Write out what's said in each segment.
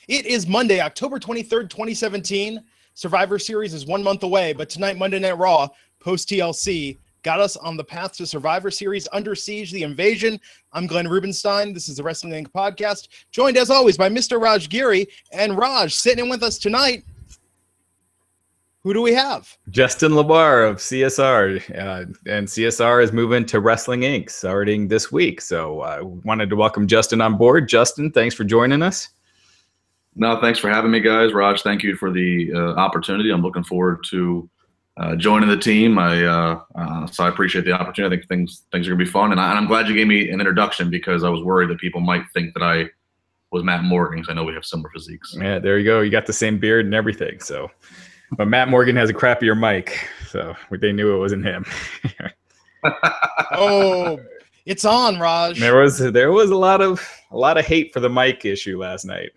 It is Monday, October 23rd, 2017. Survivor Series is 1 month away, but tonight, Monday Night Raw, post-TLC, got us on the path to Survivor Series, Under Siege, The Invasion. I'm Glenn Rubenstein. This is the Wrestling Inc. podcast, joined as always by Mr. Raj Giri. And Raj, sitting in with us tonight, who do we have? Justin LaBar of CSR, and CSR is moving to Wrestling Inc. starting this week. So I wanted to welcome Justin on board. Justin, thanks for joining us. No, thanks for having me, guys. Raj, thank you for the opportunity. I'm looking forward to joining the team. So I appreciate the opportunity. I think things are going to be fun, and I'm glad you gave me an introduction because I was worried that people might think that I was Matt Morgan because I know we have similar physiques. Yeah, there you go. You got the same beard and everything. So, but Matt Morgan has a crappier mic, so they knew it wasn't him. Oh, it's on, Raj. There was a lot of hate for the mic issue last night.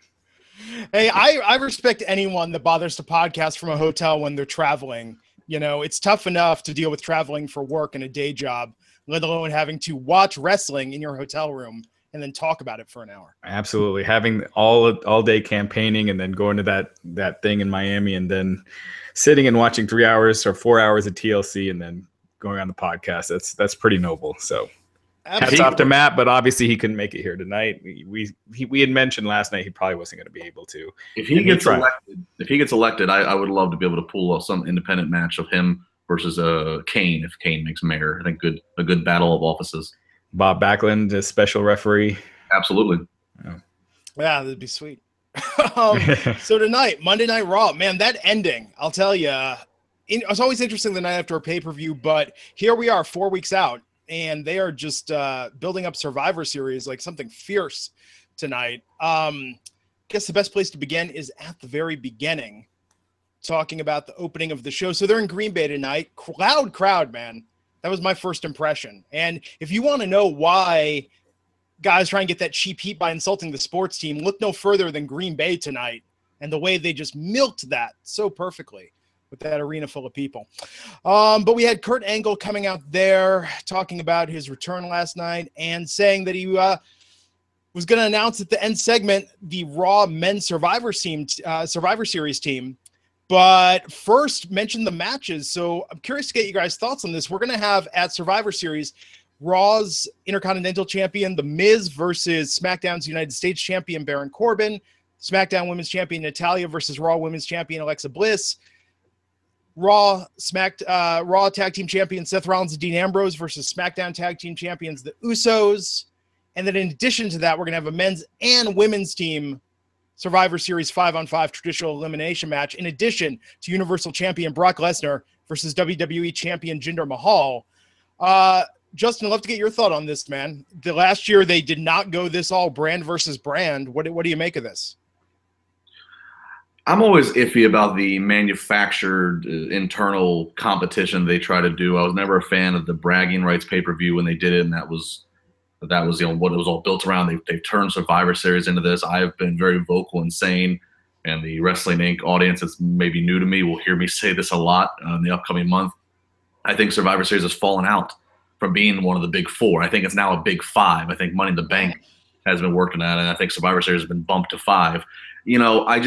Hey, I respect anyone that bothers to podcast from a hotel when they're traveling. You know, it's tough enough to deal with traveling for work and a day job, let alone having to watch wrestling in your hotel room and then talk about it for an hour. Absolutely. Having all day campaigning and then going to that thing in Miami and then sitting and watching 3 hours or 4 hours of TLC and then going on the podcast. That's pretty noble. So hats off to Matt, but obviously he couldn't make it here tonight. We had mentioned last night he probably wasn't going to be able to. If he gets elected, I would love to be able to pull some independent match of him versus Kane if Kane makes mayor. I think a good battle of offices. Bob Backlund as special referee. Absolutely. Oh. Yeah, that'd be sweet. So tonight, Monday Night Raw, man, that ending, I'll tell you, it's always interesting the night after a pay-per-view, but here we are 4 weeks out. And they are just building up Survivor Series like something fierce tonight. Guess the best place to begin is at the very beginning, talking about the opening of the show. So they're in Green Bay tonight. Loud crowd, man. That was my first impression. And if you want to know why guys try and get that cheap heat by insulting the sports team, look no further than Green Bay tonight and the way they just milked that so perfectly with that arena full of people. But we had Kurt Angle coming out there talking about his return last night and saying that he was going to announce at the end segment the Raw Men's Survivor Series team. But first, mention the matches. So I'm curious to get you guys' thoughts on this. We're going to have at Survivor Series Raw's Intercontinental Champion, The Miz, versus SmackDown's United States Champion, Baron Corbin. SmackDown Women's Champion, Natalya, versus Raw Women's Champion, Alexa Bliss. Raw Tag Team Champion Seth Rollins and Dean Ambrose versus SmackDown Tag Team Champions the Usos. And then in addition to that, we're going to have a men's and women's team Survivor Series 5-on-5 traditional elimination match, in addition to Universal Champion Brock Lesnar versus WWE Champion Jinder Mahal. Justin, I'd love to get your thought on this, man. The last year they did not go this all brand versus brand. What do you make of this? I'm always iffy about the manufactured internal competition they try to do. I was never a fan of the bragging rights pay-per-view when they did it, and that was what it was all built around. They've turned Survivor Series into this. I've been very vocal and saying, and the Wrestling Inc. audience that's maybe new to me will hear me say this a lot in the upcoming month. I think Survivor Series has fallen out from being one of the big four. I think it's now a big five. I think Money in the Bank has been working at it, and I think Survivor Series has been bumped to 5. You know, I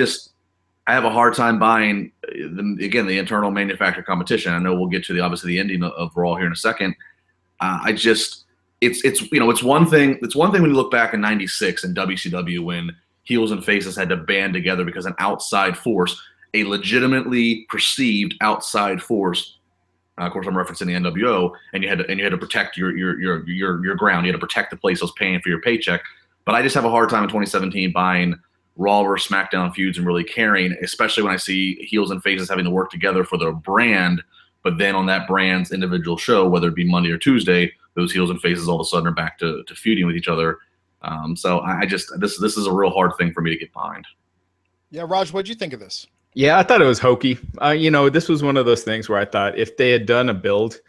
have a hard time buying the internal manufacturer competition. I know we'll get to obviously the ending of Raw here in a second. It's one thing. It's one thing when you look back in '96 in WCW when heels and faces had to band together because an outside force, a legitimately perceived outside force. Of course, I'm referencing the NWO, and you had to protect your ground. You had to protect the place that was paying for your paycheck. But I just have a hard time in 2017 buying Raw versus SmackDown feuds and really caring, especially when I see heels and faces having to work together for their brand, but then on that brand's individual show, whether it be Monday or Tuesday, those heels and faces all of a sudden are back to feuding with each other. So this is a real hard thing for me to get behind. Yeah, Raj, what'd you think of this? Yeah, I thought it was hokey. This was one of those things where I thought if they had done a build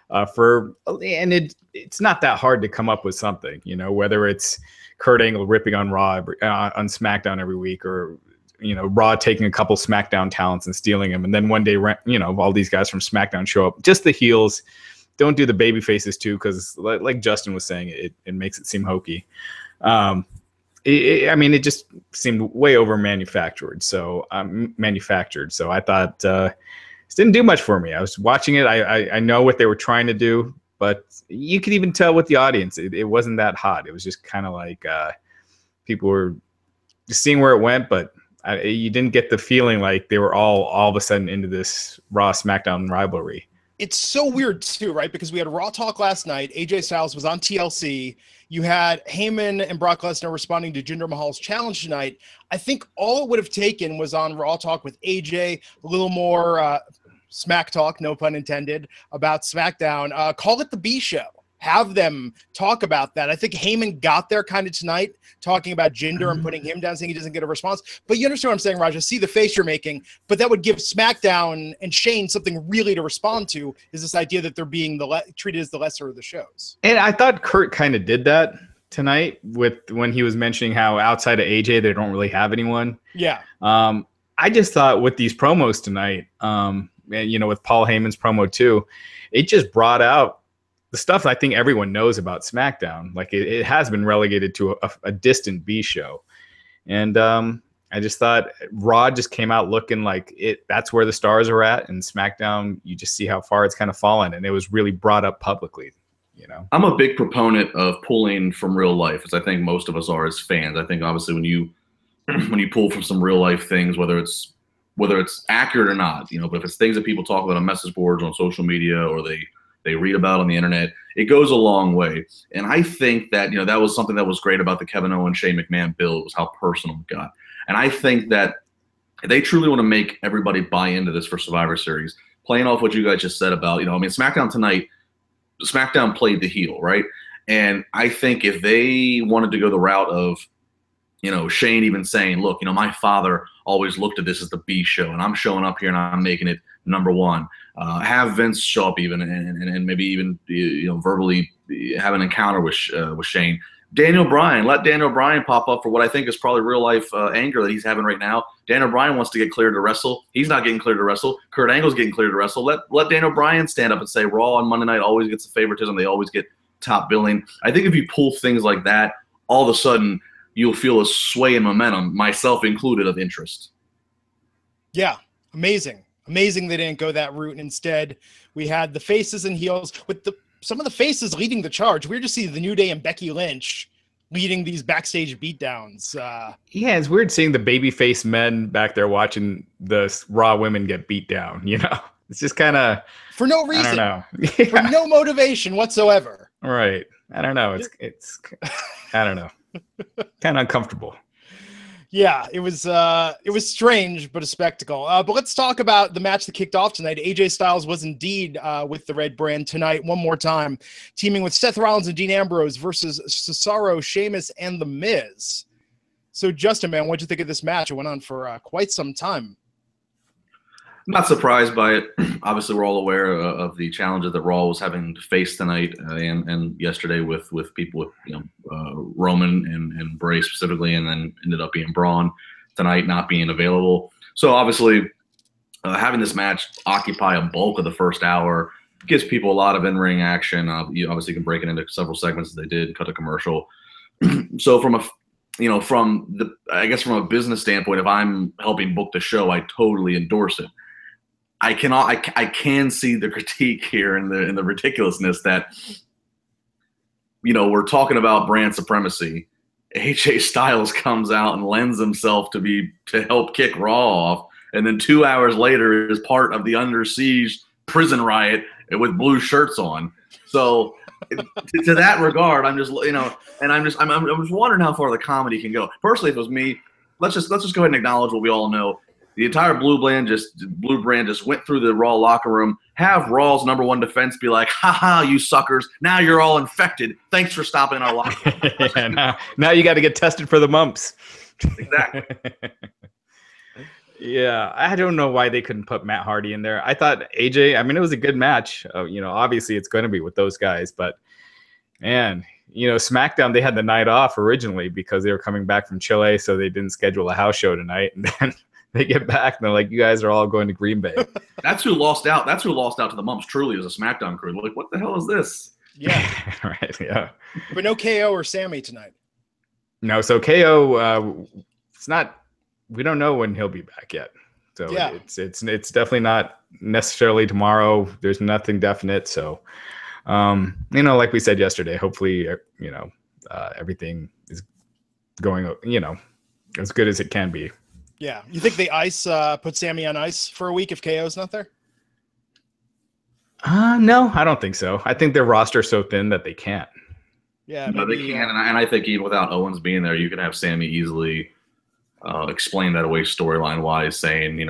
it's not that hard to come up with something, whether it's Kurt Angle ripping on Raw on SmackDown every week, or Raw taking a couple SmackDown talents and stealing them, and then one day all these guys from SmackDown show up. Just the heels. Don't do the baby faces too, because like Justin was saying, it makes it seem hokey. I mean, it just seemed way over manufactured. So I thought it didn't do much for me. I was watching it. I know what they were trying to do, but you could even tell with the audience, it wasn't that hot. It was just kind of like people were just seeing where it went, but you didn't get the feeling like they were all of a sudden into this Raw SmackDown rivalry. It's so weird too, right? Because we had Raw Talk last night. AJ Styles was on TLC. You had Heyman and Brock Lesnar responding to Jinder Mahal's challenge tonight. I think all it would have taken was on Raw Talk with AJ, a little more smack talk, no pun intended, about SmackDown. Call it the B Show. Have them talk about that. I think Heyman got there kind of tonight, talking about Jinder and putting him down, saying he doesn't get a response. But you understand what I'm saying, Raj? I see the face you're making, but that would give SmackDown and Shane something really to respond to, is this idea that they're being treated as the lesser of the shows. And I thought Kurt kind of did that tonight when he was mentioning how outside of AJ, they don't really have anyone. Yeah. I just thought with these promos tonight, with Paul Heyman's promo too, it just brought out the stuff I think everyone knows about SmackDown. Like it has been relegated to a distant B show. And I just thought Raw just came out looking like that's where the stars are at. And SmackDown, you just see how far it's kind of fallen. And it was really brought up publicly, I'm a big proponent of pulling from real life, as I think most of us are as fans. I think obviously when you pull from some real life things, whether it's accurate or not, but if it's things that people talk about on message boards, on social media, or they read about on the internet, it goes a long way. And I think that, that was something that was great about the Kevin Owens, Shane McMahon build, was how personal it got. And I think that if they truly want to make everybody buy into this for Survivor Series, playing off what you guys just said about, SmackDown tonight, SmackDown played the heel, right? And I think if they wanted to go the route of, Shane even saying, look, my father always looked at this as the B show, and I'm showing up here and I'm making it number one. Have Vince show up even and maybe even verbally have an encounter with Shane. Daniel Bryan, let Daniel Bryan pop up for what I think is probably real life anger that he's having right now. Daniel Bryan wants to get cleared to wrestle. He's not getting cleared to wrestle. Kurt Angle's getting cleared to wrestle. Let Daniel Bryan stand up and say Raw on Monday night always gets the favoritism. They always get top billing. I think if you pull things like that, all of a sudden you'll feel a sway in momentum, myself included, of interest. Yeah, amazing. Amazing they didn't go that route. And instead, we had the faces and heels with some of the faces leading the charge. Weird to see the New Day and Becky Lynch leading these backstage beatdowns. Yeah, it's weird seeing the babyface men back there watching the Raw women get beat down. It's just kind of for no reason. I don't know. Yeah. For no motivation whatsoever. Right. I don't know. It's I don't know. Kind of uncomfortable. Yeah, it was strange, but a spectacle. But let's talk about the match that kicked off tonight. AJ Styles was indeed with the red brand tonight one more time, teaming with Seth Rollins and Dean Ambrose versus Cesaro, Sheamus, and The Miz. So, Justin, man, what'd you think of this match? It went on for quite some time. I'm not surprised by it. Obviously, we're all aware of the challenges that Raw was having to face tonight and yesterday with people with Roman and Bray specifically, and then ended up being Braun tonight not being available. So obviously, having this match occupy a bulk of the first hour gives people a lot of in-ring action. You obviously can break it into several segments as they did, cut a commercial. So from a business standpoint, if I'm helping book the show, I totally endorse it. I can see the critique here in the ridiculousness that, we're talking about brand supremacy. AJ Styles comes out and lends himself to help kick Raw off, and then 2 hours later is part of the Under Siege prison riot with blue shirts on. So to that regard, I'm just I'm just wondering how far the comedy can go. Personally, if it was me, let's just go ahead and acknowledge what we all know. The entire Blue brand just went through the Raw locker room. Have Raw's number one defense be like, "Ha, you suckers! Now you're all infected. Thanks for stopping our locker room." Yeah, now you got to get tested for the mumps. Exactly. Yeah, I don't know why they couldn't put Matt Hardy in there. I thought AJ. I mean, it was a good match. Obviously it's going to be with those guys, but man. SmackDown, they had the night off originally because they were coming back from Chile, so they didn't schedule a house show tonight. And then they get back and they're like, you guys are all going to Green Bay. That's who lost out. That's who lost out to the Mumps, truly, as a SmackDown crew. They're like, what the hell is this? Yeah. Right, yeah. But no KO or Sammy tonight. No, so KO, it's not. We don't know when he'll be back yet. So Yeah. it's definitely not necessarily tomorrow. There's nothing definite. So, like we said yesterday, hopefully, everything is going, as good as it can be. Yeah. You think they put Sammy on ice for a week if KO's not there? No, I don't think so. I think their roster's so thin that they can't. Yeah, no, maybe, they can, and I think even without Owens being there, you can have Sammy easily explain that away storyline wise, saying,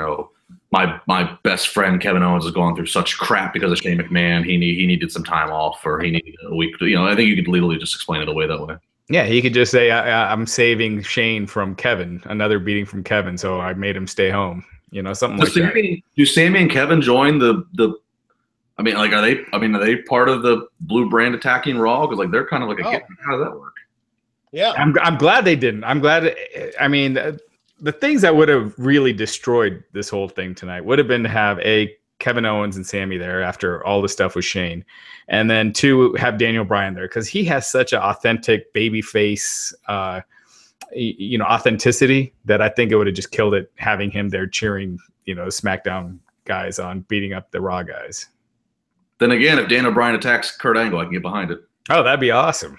my best friend Kevin Owens is going through such crap because of Shane McMahon. He needed some time off, or he needed a week. I think you could literally just explain it away that way. Yeah, he could just say, I'm saving Shane from Kevin, another beating from Kevin, so I made him stay home. Something like that. Do Sammy and Kevin join the? I mean, like, are they part of the Blue Brand attacking Raw? Because they're kind of like how does that work? Yeah, I'm glad they didn't. I'm glad. I mean, the things that would have really destroyed this whole thing tonight would have been to have Kevin Owens and Sammy there after all the stuff with Shane, and then 2, have Daniel Bryan there because he has such an authentic baby face, authenticity that I think it would have just killed it having him there cheering, SmackDown guys on, beating up the Raw guys. Then again, if Daniel Bryan attacks Kurt Angle, I can get behind it. Oh, that'd be awesome.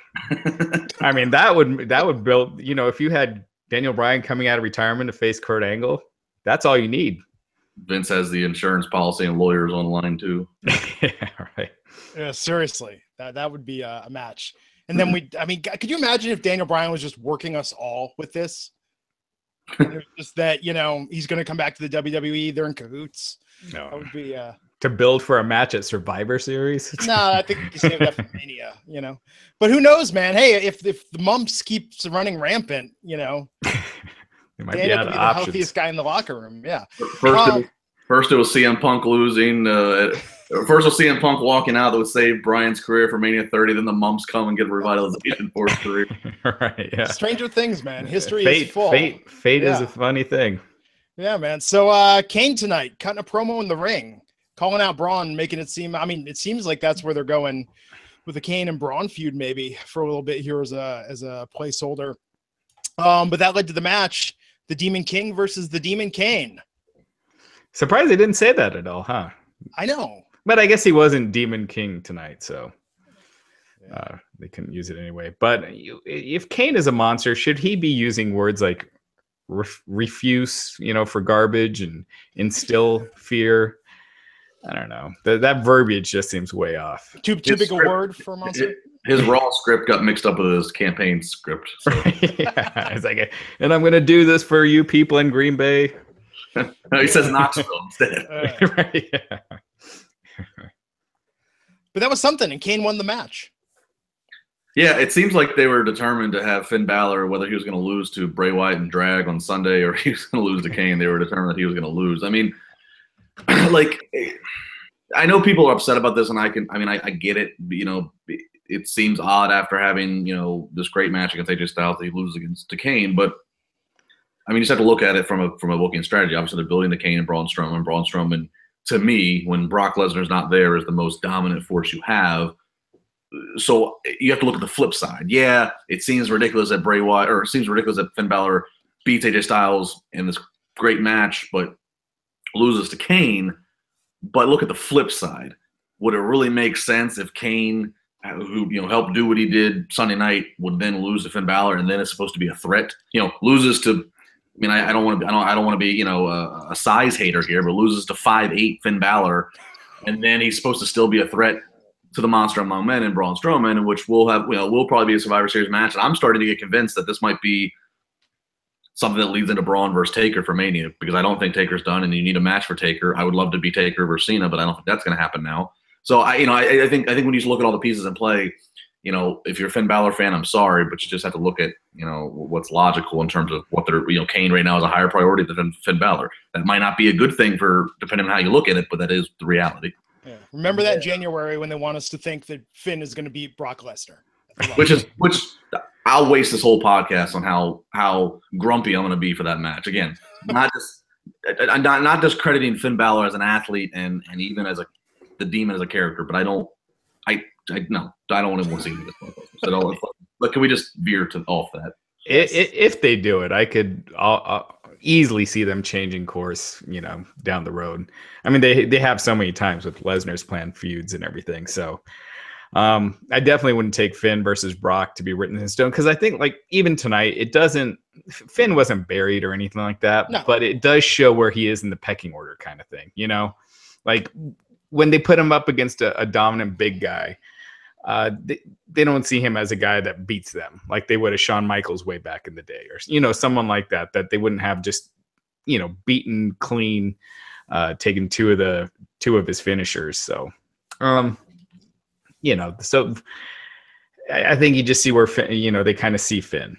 I mean, that would build, if you had Daniel Bryan coming out of retirement to face Kurt Angle, that's all you need. Vince has the insurance policy and lawyers online too. Yeah, right. Yeah, seriously, that would be a match. And then could you imagine if Daniel Bryan was just working us all with this? Just that, he's going to come back to the WWE. They're in cahoots. No, that would be to build for a match at Survivor Series. No, I think you save that for Mania. But who knows, man? Hey, if the mumps keeps running rampant, they might Daniel be out could of be the options. healthiest guy in the locker room. Yeah. First it was CM Punk losing. First it was CM Punk walking out that would save Bryan's career for Mania 30. Then the mumps come and get revitalization for his career. Right. Yeah. Stranger things, man. History is full. Fate is a funny thing. Yeah, man. So Kane tonight cutting a promo in the ring, calling out Braun, making it seem. I mean, it seems like that's where they're going with the Kane and Braun feud, maybe for a little bit here as a placeholder. But that led to the match: the Demon King versus the Demon Kane. Surprised they didn't say that at all, huh? I know, but I guess he wasn't Demon King tonight, so they couldn't use it anyway. But if Kane is a monster, should he be using words like refuse, for garbage and instill fear? I don't know. That verbiage just seems way off. Too big a word for a monster. His Raw script got mixed up with his campaign script. So. Yeah, it's like, and I'm going to do this for you people in Green Bay. No, he says Knoxville instead. Right, yeah. But that was something, and Kane won the match. Yeah, it seems like they were determined to have Finn Balor, whether he was going to lose to Bray Wyatt and Drag on Sunday or he was going to lose to Kane. They were determined that he was going to lose. I mean, I know people are upset about this, and I get it. It seems odd after having, this great match against AJ Styles that he loses to Kane, but I mean, you just have to look at it from a booking strategy. Obviously, they're building the Kane and Braun Strowman. Braun Strowman, to me, when Brock Lesnar's not there, is the most dominant force you have. So you have to look at the flip side. Yeah, it seems ridiculous that Bray Wyatt, or it seems ridiculous that Finn Balor beats AJ Styles in this great match, but loses to Kane. But look at the flip side. Would it really make sense if Kane, who helped do what he did Sunday night, would then lose to Finn Balor, and then it's supposed to be a threat? Loses to. I mean, I don't want to be a size hater here, but loses to 5'8" Finn Balor, and then he's supposed to still be a threat to the Monster Among Men and Braun Strowman, which will probably be a Survivor Series match. And I'm starting to get convinced that this might be something that leads into Braun versus Taker for Mania, because I don't think Taker's done, and you need a match for Taker. I would love to be Taker versus Cena, but I don't think that's going to happen now. So I think when you look at all the pieces in play, if you're a Finn Balor fan, I'm sorry, but you just have to look at, what's logical in terms of what they're, Kane right now is a higher priority than Finn Balor. That might not be a good thing depending on how you look at it, but that is the reality. Yeah. Remember that January when they want us to think that Finn is going to beat Brock Lesnar. Which I'll waste this whole podcast on how grumpy I'm going to be for that match. Again, not discrediting Finn Balor as an athlete and even as the Demon as a character, but I don't want to see this. So but can we just veer off that? If they do it, I'll easily see them changing course, down the road. I mean, they have so many times with Lesnar's planned feuds and everything. So I definitely wouldn't take Finn versus Brock to be written in stone, because I think like even tonight, Finn wasn't buried or anything like that, No. but it does show where he is in the pecking order kind of thing, like when they put him up against a dominant big guy, they don't see him as a guy that beats them like they would have Shawn Michaels way back in the day, or someone like that they wouldn't have just beaten clean, taken two of his finishers. So so I think you just see where Finn, they kind of see Finn.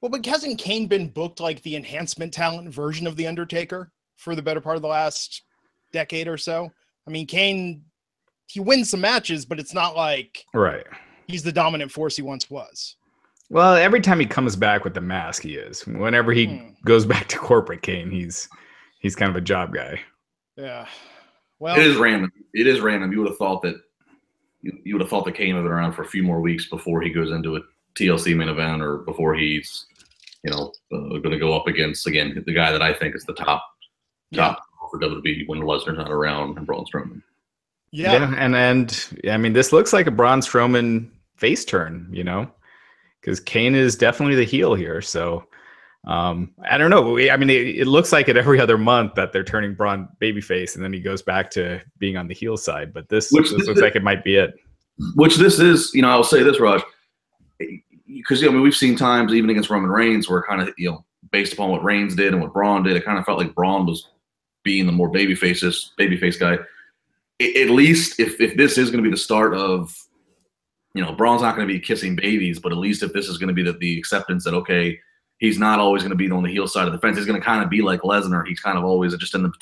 Well, but hasn't Kane been booked like the enhancement talent version of the Undertaker for the better part of the last decade or so? I mean, Kane, he wins some matches, but it's not like he's the dominant force he once was. Well, every time he comes back with the mask, he is. Whenever he goes back to corporate Kane, he's kind of a job guy. Yeah. Well, it is random. You would have thought that Kane would have been around for a few more weeks before he goes into a TLC main event, or before he's going to go up against, again, the guy that I think is the top for WWE when Lesnar's not around, and Braun Strowman. Yeah, and I mean, this looks like a Braun Strowman face turn, because Kane is definitely the heel here. So I don't know. I mean, it looks like it every other month that they're turning Braun babyface, and then he goes back to being on the heel side. But this looks like it might be it. Which this is, I'll say this, Raj, because we've seen times even against Roman Reigns where kind of based upon what Reigns did and what Braun did, it kind of felt like Braun was being the more babyface guy. At least if this is going to be the start of, Braun's not going to be kissing babies, but at least if this is going to be the acceptance that, okay, he's not always going to be on the heel side of the fence. He's going to kind of be like Lesnar. He's kind of always just in the,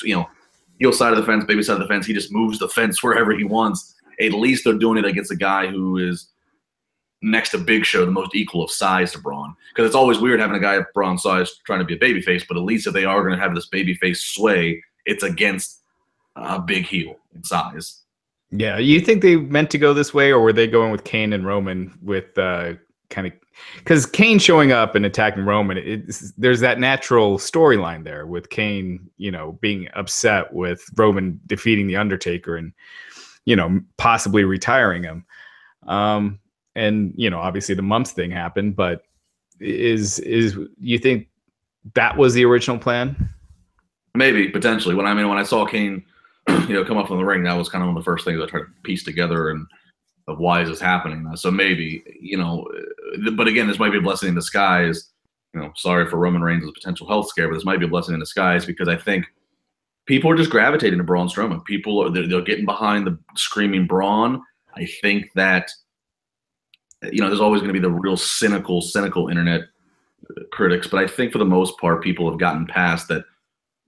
heel side of the fence, baby side of the fence. He just moves the fence wherever he wants. At least they're doing it against a guy who is next to Big Show, the most equal of size to Braun. Because it's always weird having a guy of Braun's size trying to be a babyface, but at least if they are going to have this babyface sway, it's against a big heel in size. Yeah, you think they meant to go this way, or were they going with Kane and Roman with kind of because Kane showing up and attacking Roman? There's that natural storyline there with Kane, being upset with Roman defeating the Undertaker and possibly retiring him. And obviously the mumps thing happened, but is you think that was the original plan? Maybe, potentially. When I saw Kane, come up from the ring, that was kind of one of the first things I tried to piece together and of why is this happening. So maybe, but again, this might be a blessing in disguise. Sorry for Roman Reigns' potential health scare, but this might be a blessing in disguise because I think people are just gravitating to Braun Strowman. They're getting behind the screaming Braun. I think that, there's always going to be the real cynical internet critics, but I think for the most part, people have gotten past that.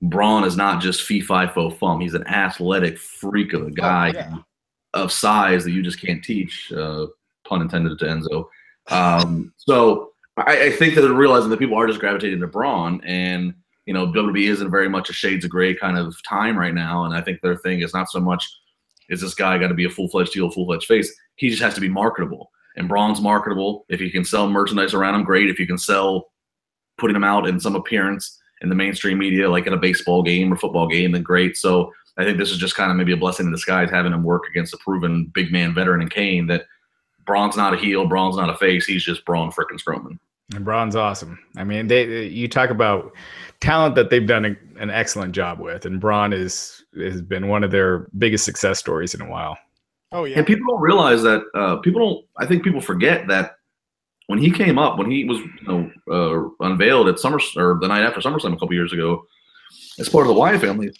Braun is not just fee-fi-fo-fum. He's an athletic freak of a guy of size that you just can't teach, pun intended to Enzo. So I think that they're realizing that people are just gravitating to Braun, and WWE isn't very much a shades of gray kind of time right now, and I think their thing is not so much is this guy got to be a full-fledged heel, full-fledged face. He just has to be marketable, and Braun's marketable. If you can sell merchandise around him, great. If you can sell putting him out in some appearance in the mainstream media, like at a baseball game or football game, then great. So I think this is just kind of maybe a blessing in disguise, having him work against a proven big man veteran in Kane, that Braun's not a heel, Braun's not a face, he's just Braun frickin' Strowman. And Braun's awesome. I mean, you talk about talent that they've done an excellent job with, and Braun has been one of their biggest success stories in a while. Oh yeah. And people don't realize that, I think people forget that when he came up, when he was unveiled at the night after SummerSlam a couple years ago, as part of the Wyatt family,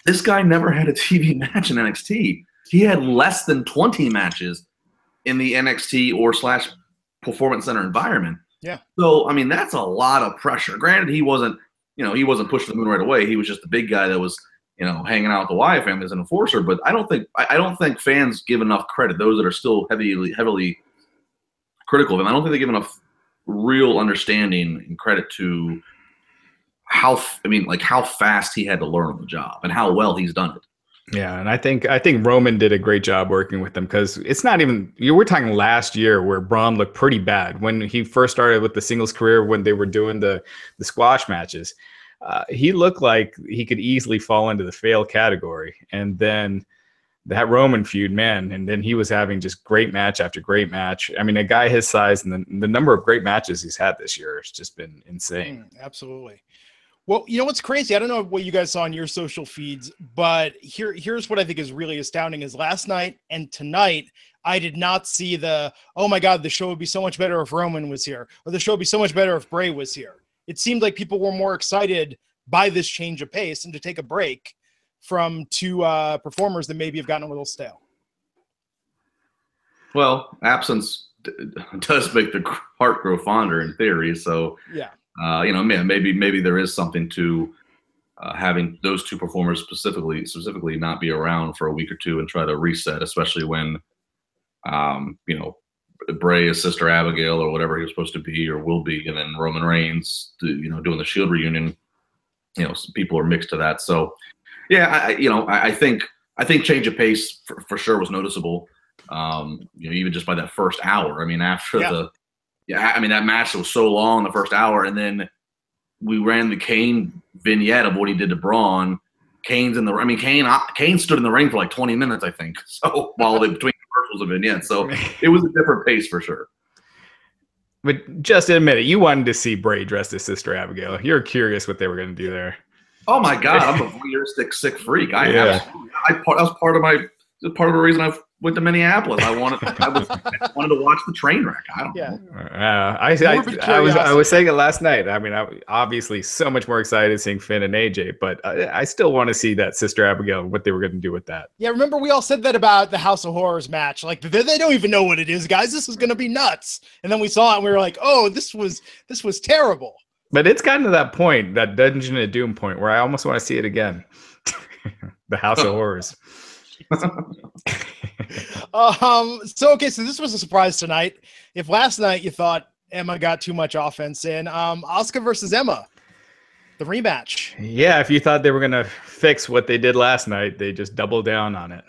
this guy never had a TV match in NXT. He had less than 20 matches in the NXT or / Performance Center environment. Yeah. So I mean, that's a lot of pressure. Granted, he wasn't pushed to the moon right away. He was just the big guy that was hanging out with the Wyatt family as an enforcer. But I don't think fans give enough credit. Those that are still heavily critical of him, I don't think they give enough real understanding and credit to how fast he had to learn on the job and how well he's done it. Yeah, and I think Roman did a great job working with them, because it's not even, we're talking last year where Braun looked pretty bad when he first started with the singles career, when they were doing the squash matches. He looked like he could easily fall into the fail category, and then that Roman feud, man, and then he was having just great match after great match. I mean, a guy his size and the number of great matches he's had this year has just been insane. Absolutely. Well, you know what's crazy? I don't know what you guys saw on your social feeds, but here's what I think is really astounding is last night and tonight, I did not see the, oh my God, the show would be so much better if Roman was here, or the show would be so much better if Bray was here. It seemed like people were more excited by this change of pace and to take a break from two performers that maybe have gotten a little stale. Well, absence does make the heart grow fonder in theory. So, yeah. You know, maybe there is something to having those two performers specifically not be around for a week or two and try to reset, especially when, you know, Bray is Sister Abigail or whatever he was supposed to be or will be, and then Roman Reigns, you know, doing the Shield reunion. You know, people are mixed to that. So, yeah, I think change of pace for sure was noticeable. You know, even just by that first hour. I mean, after that match was so long, the first hour, and then we ran the Kane vignette of what he did to Braun. Kane stood in the ring for like 20 minutes, I think. So while between commercials and vignettes, so it was a different pace for sure. But just admit it, you wanted to see Bray dressed as Sister Abigail. You're curious what they were going to do there. Oh my God, I'm a voyeuristic sick freak. That was part of the reason I went to Minneapolis. I wanted to watch the train wreck. I don't know. I was saying it last night. I mean, I'm obviously so much more excited seeing Finn and AJ, but I still want to see that Sister Abigail and what they were going to do with that. Yeah, remember we all said that about the House of Horrors match. Like they don't even know what it is, guys. This is going to be nuts. And then we saw it and we were like, oh, this was terrible. But it's gotten to that point, that Dungeon of Doom point, where I almost want to see it again. The House of Horrors. So this was a surprise tonight. If last night you thought Emma got too much offense in, Asuka versus Emma, the rematch. Yeah, if you thought they were going to fix what they did last night, they just doubled down on it.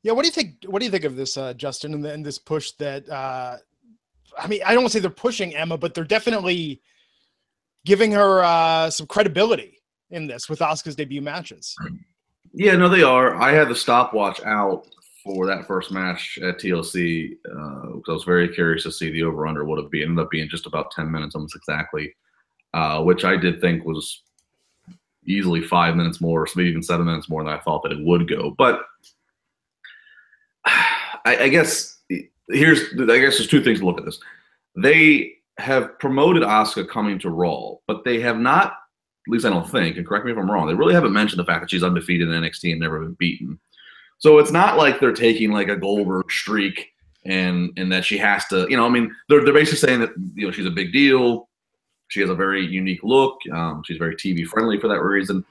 Yeah, what do you think of this, Justin, and this push that I mean, I don't want to say they're pushing Emma, but they're definitely giving her some credibility in this with Asuka's debut matches. Yeah, no, they are. I had the stopwatch out for that first match at TLC because I was very curious to see the over-under would have been. It ended up being just about 10 minutes, almost exactly, which I did think was easily 5 minutes more, so maybe even 7 minutes more than I thought that it would go. But I guess there's two things to look at this. They have promoted Asuka coming to Raw, but they have not, at least I don't think, and correct me if I'm wrong, they really haven't mentioned the fact that she's undefeated in NXT and never been beaten. So it's not like they're taking like a Goldberg streak and that she has to, you know, I mean, they're basically saying that, you know, she's a big deal. She has a very unique look. She's very TV friendly for that reason.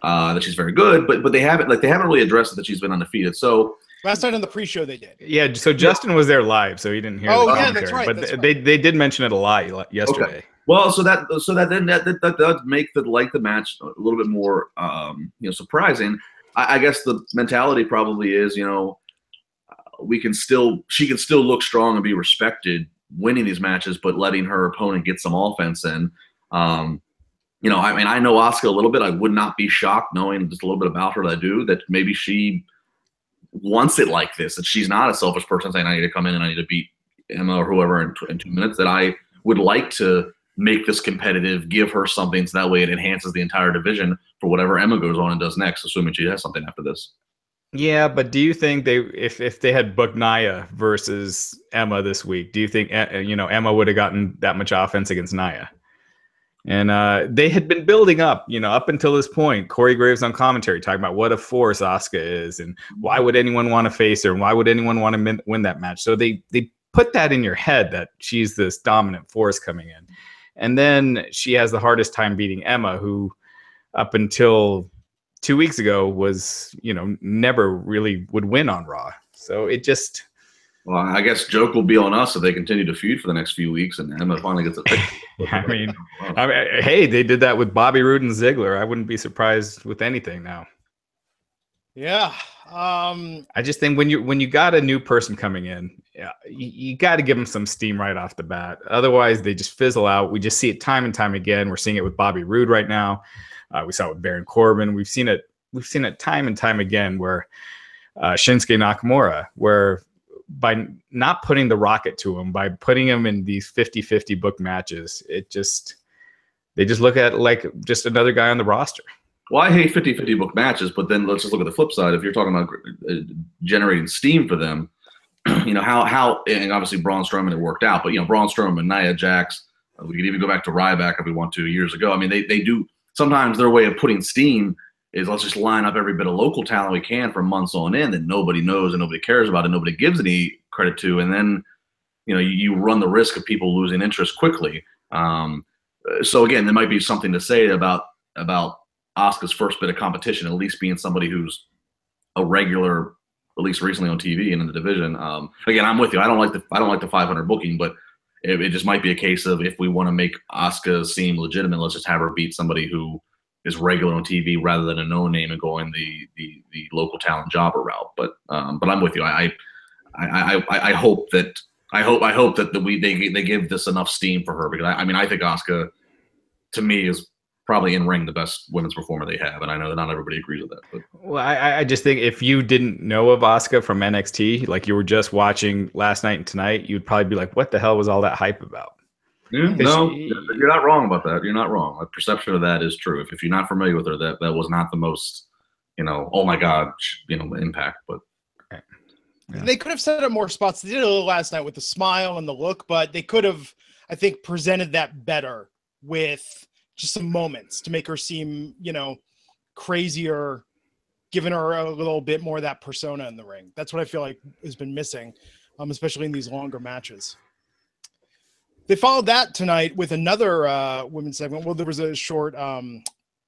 That she's very good, but they haven't really addressed it that she's been undefeated. So last night on the pre-show they did. Yeah, so Justin was there live, so he didn't hear. Oh the yeah, that's right. But that's they did mention it a lot yesterday. Okay. Well, so that does make the match a little bit more surprising. I guess the mentality probably is, you know, she can still look strong and be respected winning these matches, but letting her opponent get some offense in. You know, I mean, I know Asuka a little bit. I would not be shocked knowing just a little bit about her that I do, that maybe she wants it like this, that she's not a selfish person saying I need to come in and I need to beat Emma or whoever in 2 minutes, that I would like to make this competitive, give her something so that way it enhances the entire division for whatever Emma goes on and does next, assuming she has something after this. Yeah, but do you think if they had booked Nia versus Emma this week, do you think Emma would have gotten that much offense against Nia? And they had been building up, up until this point. Corey Graves on commentary talking about what a force Asuka is and why would anyone want to face her and why would anyone want to win that match. So they put that in your head that she's this dominant force coming in. And then she has the hardest time beating Emma, who up until 2 weeks ago was, never really would win on Raw. So it just... Well, I guess joke will be on us if they continue to feud for the next few weeks and Emma finally gets a pick. I mean, hey, they did that with Bobby Roode and Ziggler. I wouldn't be surprised with anything now. Yeah. I just think when you got a new person coming in, yeah, you got to give them some steam right off the bat. Otherwise, they just fizzle out. We just see it time and time again. We're seeing it with Bobby Roode right now. We saw it with Baron Corbin. We've seen it time and time again where Shinsuke Nakamura, where by not putting the rocket to him, by putting him in these 50-50 book matches, they just look at it like just another guy on the roster. Well, I hate 50-50 book matches, but then let's just look at the flip side. If you're talking about generating steam for them, how and obviously Braun Strowman, it worked out, but Braun Strowman, Nia Jax, we could even go back to Ryback if we want to years ago. I mean, they do sometimes their way of putting steam is let's just line up every bit of local talent we can for months on end that nobody knows and nobody cares about and nobody gives any credit to, and then you run the risk of people losing interest quickly. So again, there might be something to say about Asuka's first bit of competition, at least being somebody who's a regular, at least recently on TV and in the division. Again, I'm with you. I don't like the 500 booking, but it just might be a case of if we want to make Asuka seem legitimate, let's just have her beat somebody who is regular on TV rather than a no name and going the local talent jobber route. But I'm with you. I hope that they give this enough steam for her, because I think Asuka, to me, is probably in ring the best women's performer they have, and I know that not everybody agrees with that. But well, I just think if you didn't know of Asuka from NXT, like you were just watching last night and tonight, you'd probably be like, "What the hell was all that hype about?" Yeah, no, you're not wrong about that. You're not wrong. The perception of that is true. If you're not familiar with her, that was not the most, oh my god, impact. But yeah. They could have set up more spots. They did a little last night with the smile and the look, but they could have, I think, presented that better with just some moments to make her seem, crazier, giving her a little bit more of that persona in the ring. That's what I feel like has been missing, especially in these longer matches. They followed that tonight with another women's segment. Well, there was a short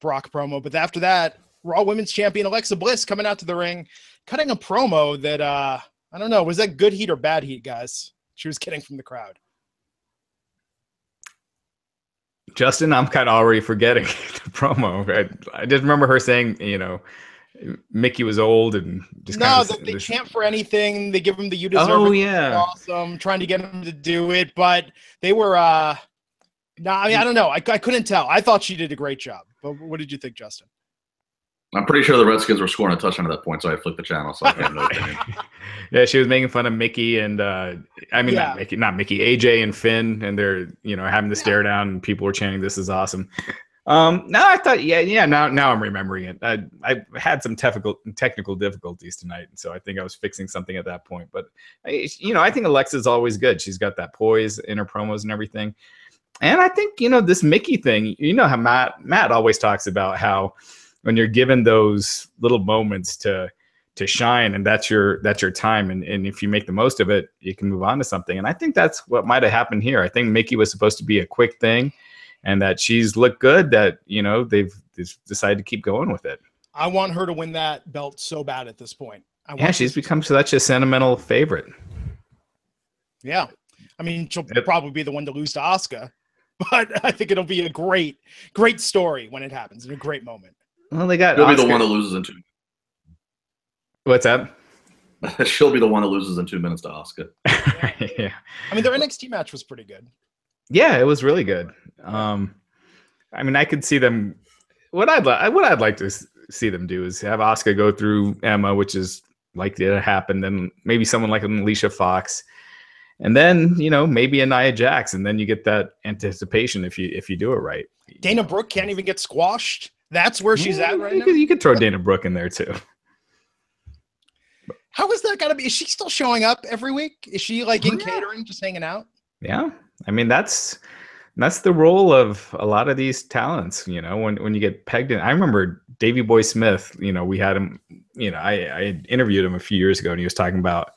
Brock promo, but after that, Raw Women's Champion Alexa Bliss coming out to the ring, cutting a promo that, I don't know, was that good heat or bad heat, guys? She was getting from the crowd. Justin, I'm kind of already forgetting the promo. I just remember her saying, Mickey was old and just they chant for anything. They give him the "you deserve it." Yeah, awesome. Trying to get him to do it, but they were. I don't know. I couldn't tell. I thought she did a great job. But what did you think, Justin? I'm pretty sure the Redskins were scoring a touchdown at that point, so I flipped the channel. So I have no opinion. Yeah, she was making fun of Mickey and not Mickey, AJ and Finn, and they're having the stare down, and people were chanting, "This is awesome." Now I thought, now I'm remembering it. I had some technical difficulties tonight, and so I think I was fixing something at that point. But I think Alexa's always good. She's got that poise in her promos and everything. And I think this Mickey thing. How Matt always talks about how when you're given those little moments to shine, and that's your time, and if you make the most of it, you can move on to something. And I think that's what might have happened here. I think Mickey was supposed to be a quick thing, and that she's looked good, that they've decided to keep going with it. I want her to win that belt so bad at this point. She's become such a sentimental favorite. Yeah. I mean, she'll probably be the one to lose to Asuka, but I think it'll be a great story when it happens, and a great moment. Well, they got She'll be the one that loses in 2 minutes. What's that? She'll be the one that loses in 2 minutes to Asuka. Yeah. I mean, their NXT match was pretty good. Yeah, it was really good. I mean, I could see them. What I'd like to see them do is have Asuka go through Emma, which is likely to happen. Then maybe someone like an Alicia Fox, and then maybe a Nia Jax, and then you get that anticipation if you do it right. Dana Brooke can't even get squashed. That's where she's at right now. You could throw Dana Brooke in there too. How is that gotta be? Is she still showing up every week? Is she like in catering, just hanging out? Yeah, I mean that's the role of a lot of these talents. When you get pegged in. I remember Davey Boy Smith. We had him. I interviewed him a few years ago, and he was talking about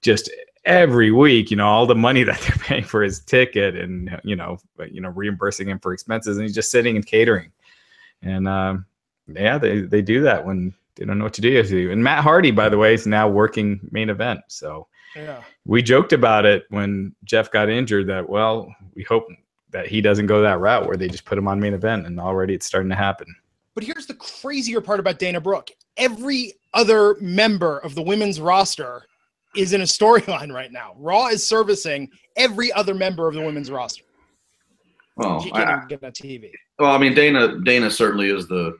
just every week, all the money that they're paying for his ticket, and reimbursing him for expenses, and he's just sitting and catering. And they do that when they don't know what to do. And Matt Hardy, by the way, is now working main event. So we joked about it when Jeff got injured that, well, we hope that he doesn't go that route where they just put him on main event, and already it's starting to happen. But here's the crazier part about Dana Brooke. every other member of the women's roster is in a storyline right now. Raw is servicing every other member of the women's roster. Well, She can't even get on TV. Well, I mean, Dana certainly is the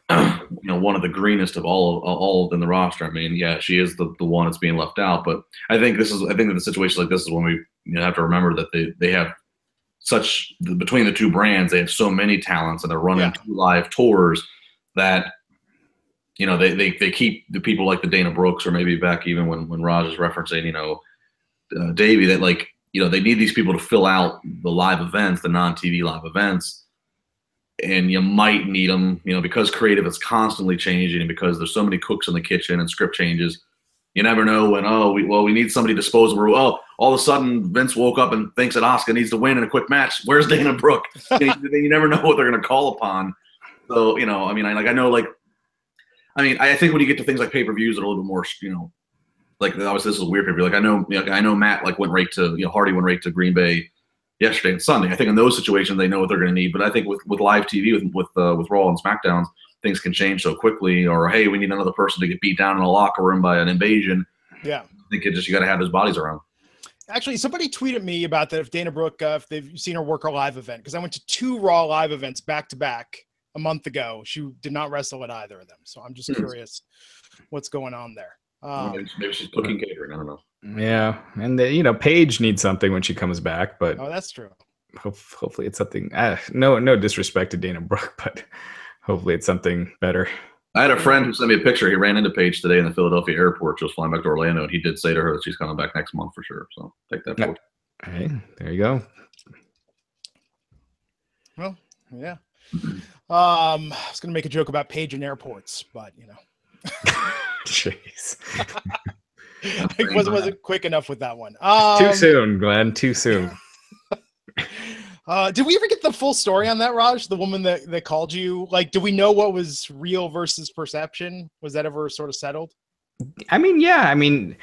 one of the greenest of all in the roster. I mean, yeah, she is the one that's being left out. But I think that the situation like this is when we have to remember that they have between the two brands, they have so many talents and they're running 2 live tours that they keep the people like the Dana Brooks, or maybe back even when Raj is referencing Davey, that they need these people to fill out the live events, the non-TV live events. And you might need them, because creative is constantly changing, and because there's so many cooks in the kitchen and script changes. You never know when, we need somebody disposable. Oh, all of a sudden Vince woke up and thinks that Asuka needs to win in a quick match. Where's Dana Brooke? You never know what they're going to call upon. So, I think when you get to things like pay-per-views that are a little bit more, obviously this is a weird pay-per-view. I know Matt went right to, Hardy went right to Green Bay yesterday and Sunday. I think in those situations they know what they're going to need. But I think with live TV, with Raw and SmackDown, things can change so quickly. Or hey, we need another person to get beat down in a locker room by an invasion. Yeah, I think you got to have those bodies around. Actually, somebody tweeted me about that. If Dana Brooke, if they've seen her work a live event, because I went to 2 Raw live events back to back a month ago. She did not wrestle at either of them, so I'm just curious what's going on there. Maybe she's cooking catering. I don't know. Yeah, and Paige needs something when she comes back, but that's true. Hopefully it's something. No disrespect to Dana Brooke, but hopefully it's something better. I had a friend who sent me a picture. He ran into Paige today in the Philadelphia airport. She was flying back to Orlando, and he did say to her that she's coming back next month for sure. So take that forward. Hey, there you go. Well, yeah. I was going to make a joke about Paige in airports, but Jeez. I wasn't quick enough with that one. Too soon, Glenn. Too soon. Did we ever get the full story on that, Raj? The woman that called you? Do we know what was real versus perception? Was that ever sort of settled? I mean,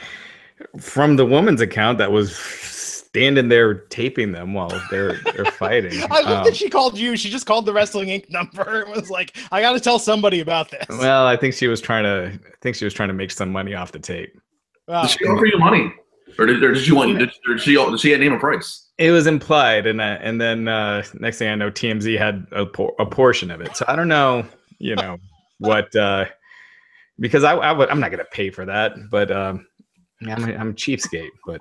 from the woman's account that was standing there taping them while they're fighting. I love that she called you. She just called the Wrestling Inc. number. It was like, I got to tell somebody about this. Well, I think she was trying to make some money off the tape. Did she offer you money, or did you want? Did she name a price? It was implied, and then next thing I know, TMZ had a portion of it. So I don't know, what, because I'm not gonna pay for that, but I'm a cheapskate, but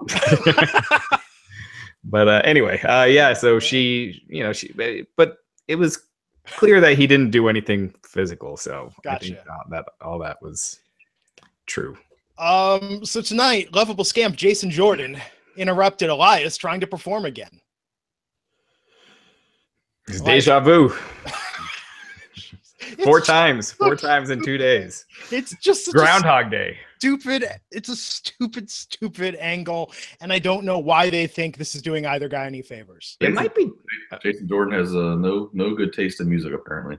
but anyway, yeah. So but it was clear that he didn't do anything physical. So gotcha. I think that all that was true. So tonight, lovable scamp Jason Jordan interrupted Elias trying to perform again. It's deja vu. Four times in 2 days. It's just Groundhog Day. It's a stupid angle, and I don't know why they think this is doing either guy any favors. It might be. Jason Jordan has no good taste in music, apparently.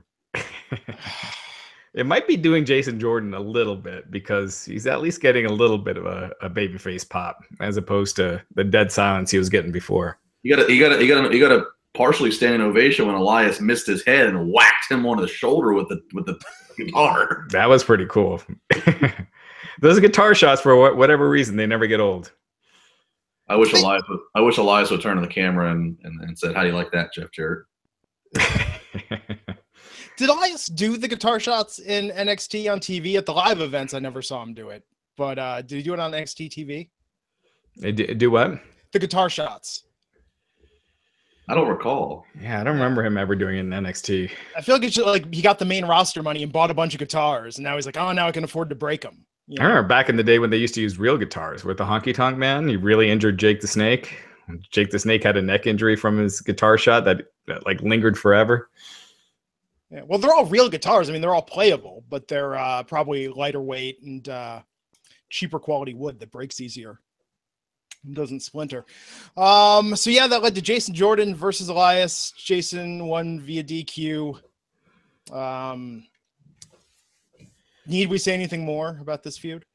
It might be doing Jason Jordan a little bit, because he's at least getting a little bit of a babyface pop, as opposed to the dead silence he was getting before. You got a partially standing ovation when Elias missed his head and whacked him on the shoulder with the guitar. That was pretty cool. Those guitar shots, for whatever reason, they never get old. I wish Elias would turn to the camera and said, "How do you like that, Jeff Jarrett?" Did Elias do the guitar shots in NXT on TV at the live events? I never saw him do it, but did he do it on NXT TV? Do what? The guitar shots. I don't recall. Yeah, I don't remember him ever doing it in NXT. I feel like it's just like he got the main roster money and bought a bunch of guitars, and now he's like, oh, now I can afford to break them. I remember back in the day when they used to use real guitars with the Honky Tonk Man. He really injured Jake the Snake. Jake the Snake had a neck injury from his guitar shot that lingered forever. Yeah, well, they're all real guitars. I mean, they're all playable, but they're probably lighter weight and cheaper quality wood that breaks easier and doesn't splinter. So yeah, that led to Jason Jordan versus Elias. Jason won via DQ. Need we say anything more about this feud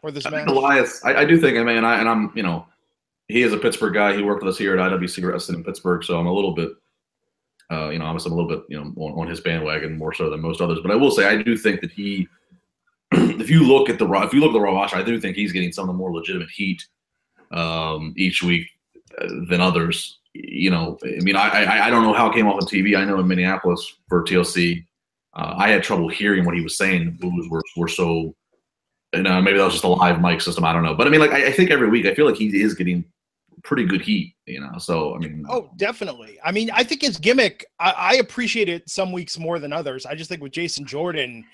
or this match? Elias, I do think, I'm he is a Pittsburgh guy. He worked with us here at IWC Wrestling in Pittsburgh, so I'm a little bit. Obviously I'm a little bit, on his bandwagon more so than most others. But I will say, I do think that he if you look at the Raw roster, I do think he's getting some of the more legitimate heat each week than others. You know, I mean, I don't know how it came off on TV. I know in Minneapolis for TLC, I had trouble hearing what he was saying. The boos were so, maybe that was just a live mic system. I don't know. But I mean, like, I think every week I feel like he is getting pretty good heat, you know? So, I mean. Oh, definitely. I mean, I think his gimmick, I appreciate it some weeks more than others. I just think with Jason Jordan,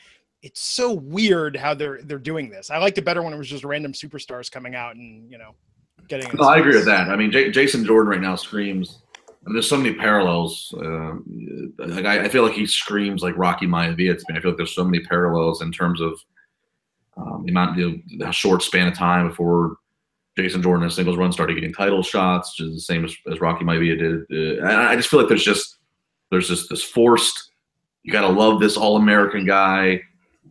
it's so weird how they're doing this. I liked it better when it was just random superstars coming out and, you know, getting. No, I agree with that. I mean, Jason Jordan right now screams. I mean, there's so many parallels. Like I feel like he screams like Rocky Maivia to me. I feel like there's so many parallels in terms of the short span of time before Jason Jordan in a singles run started getting title shots, just the same as Rocky Maivia did. I just feel like there's just this forced. You got to love this all-American guy.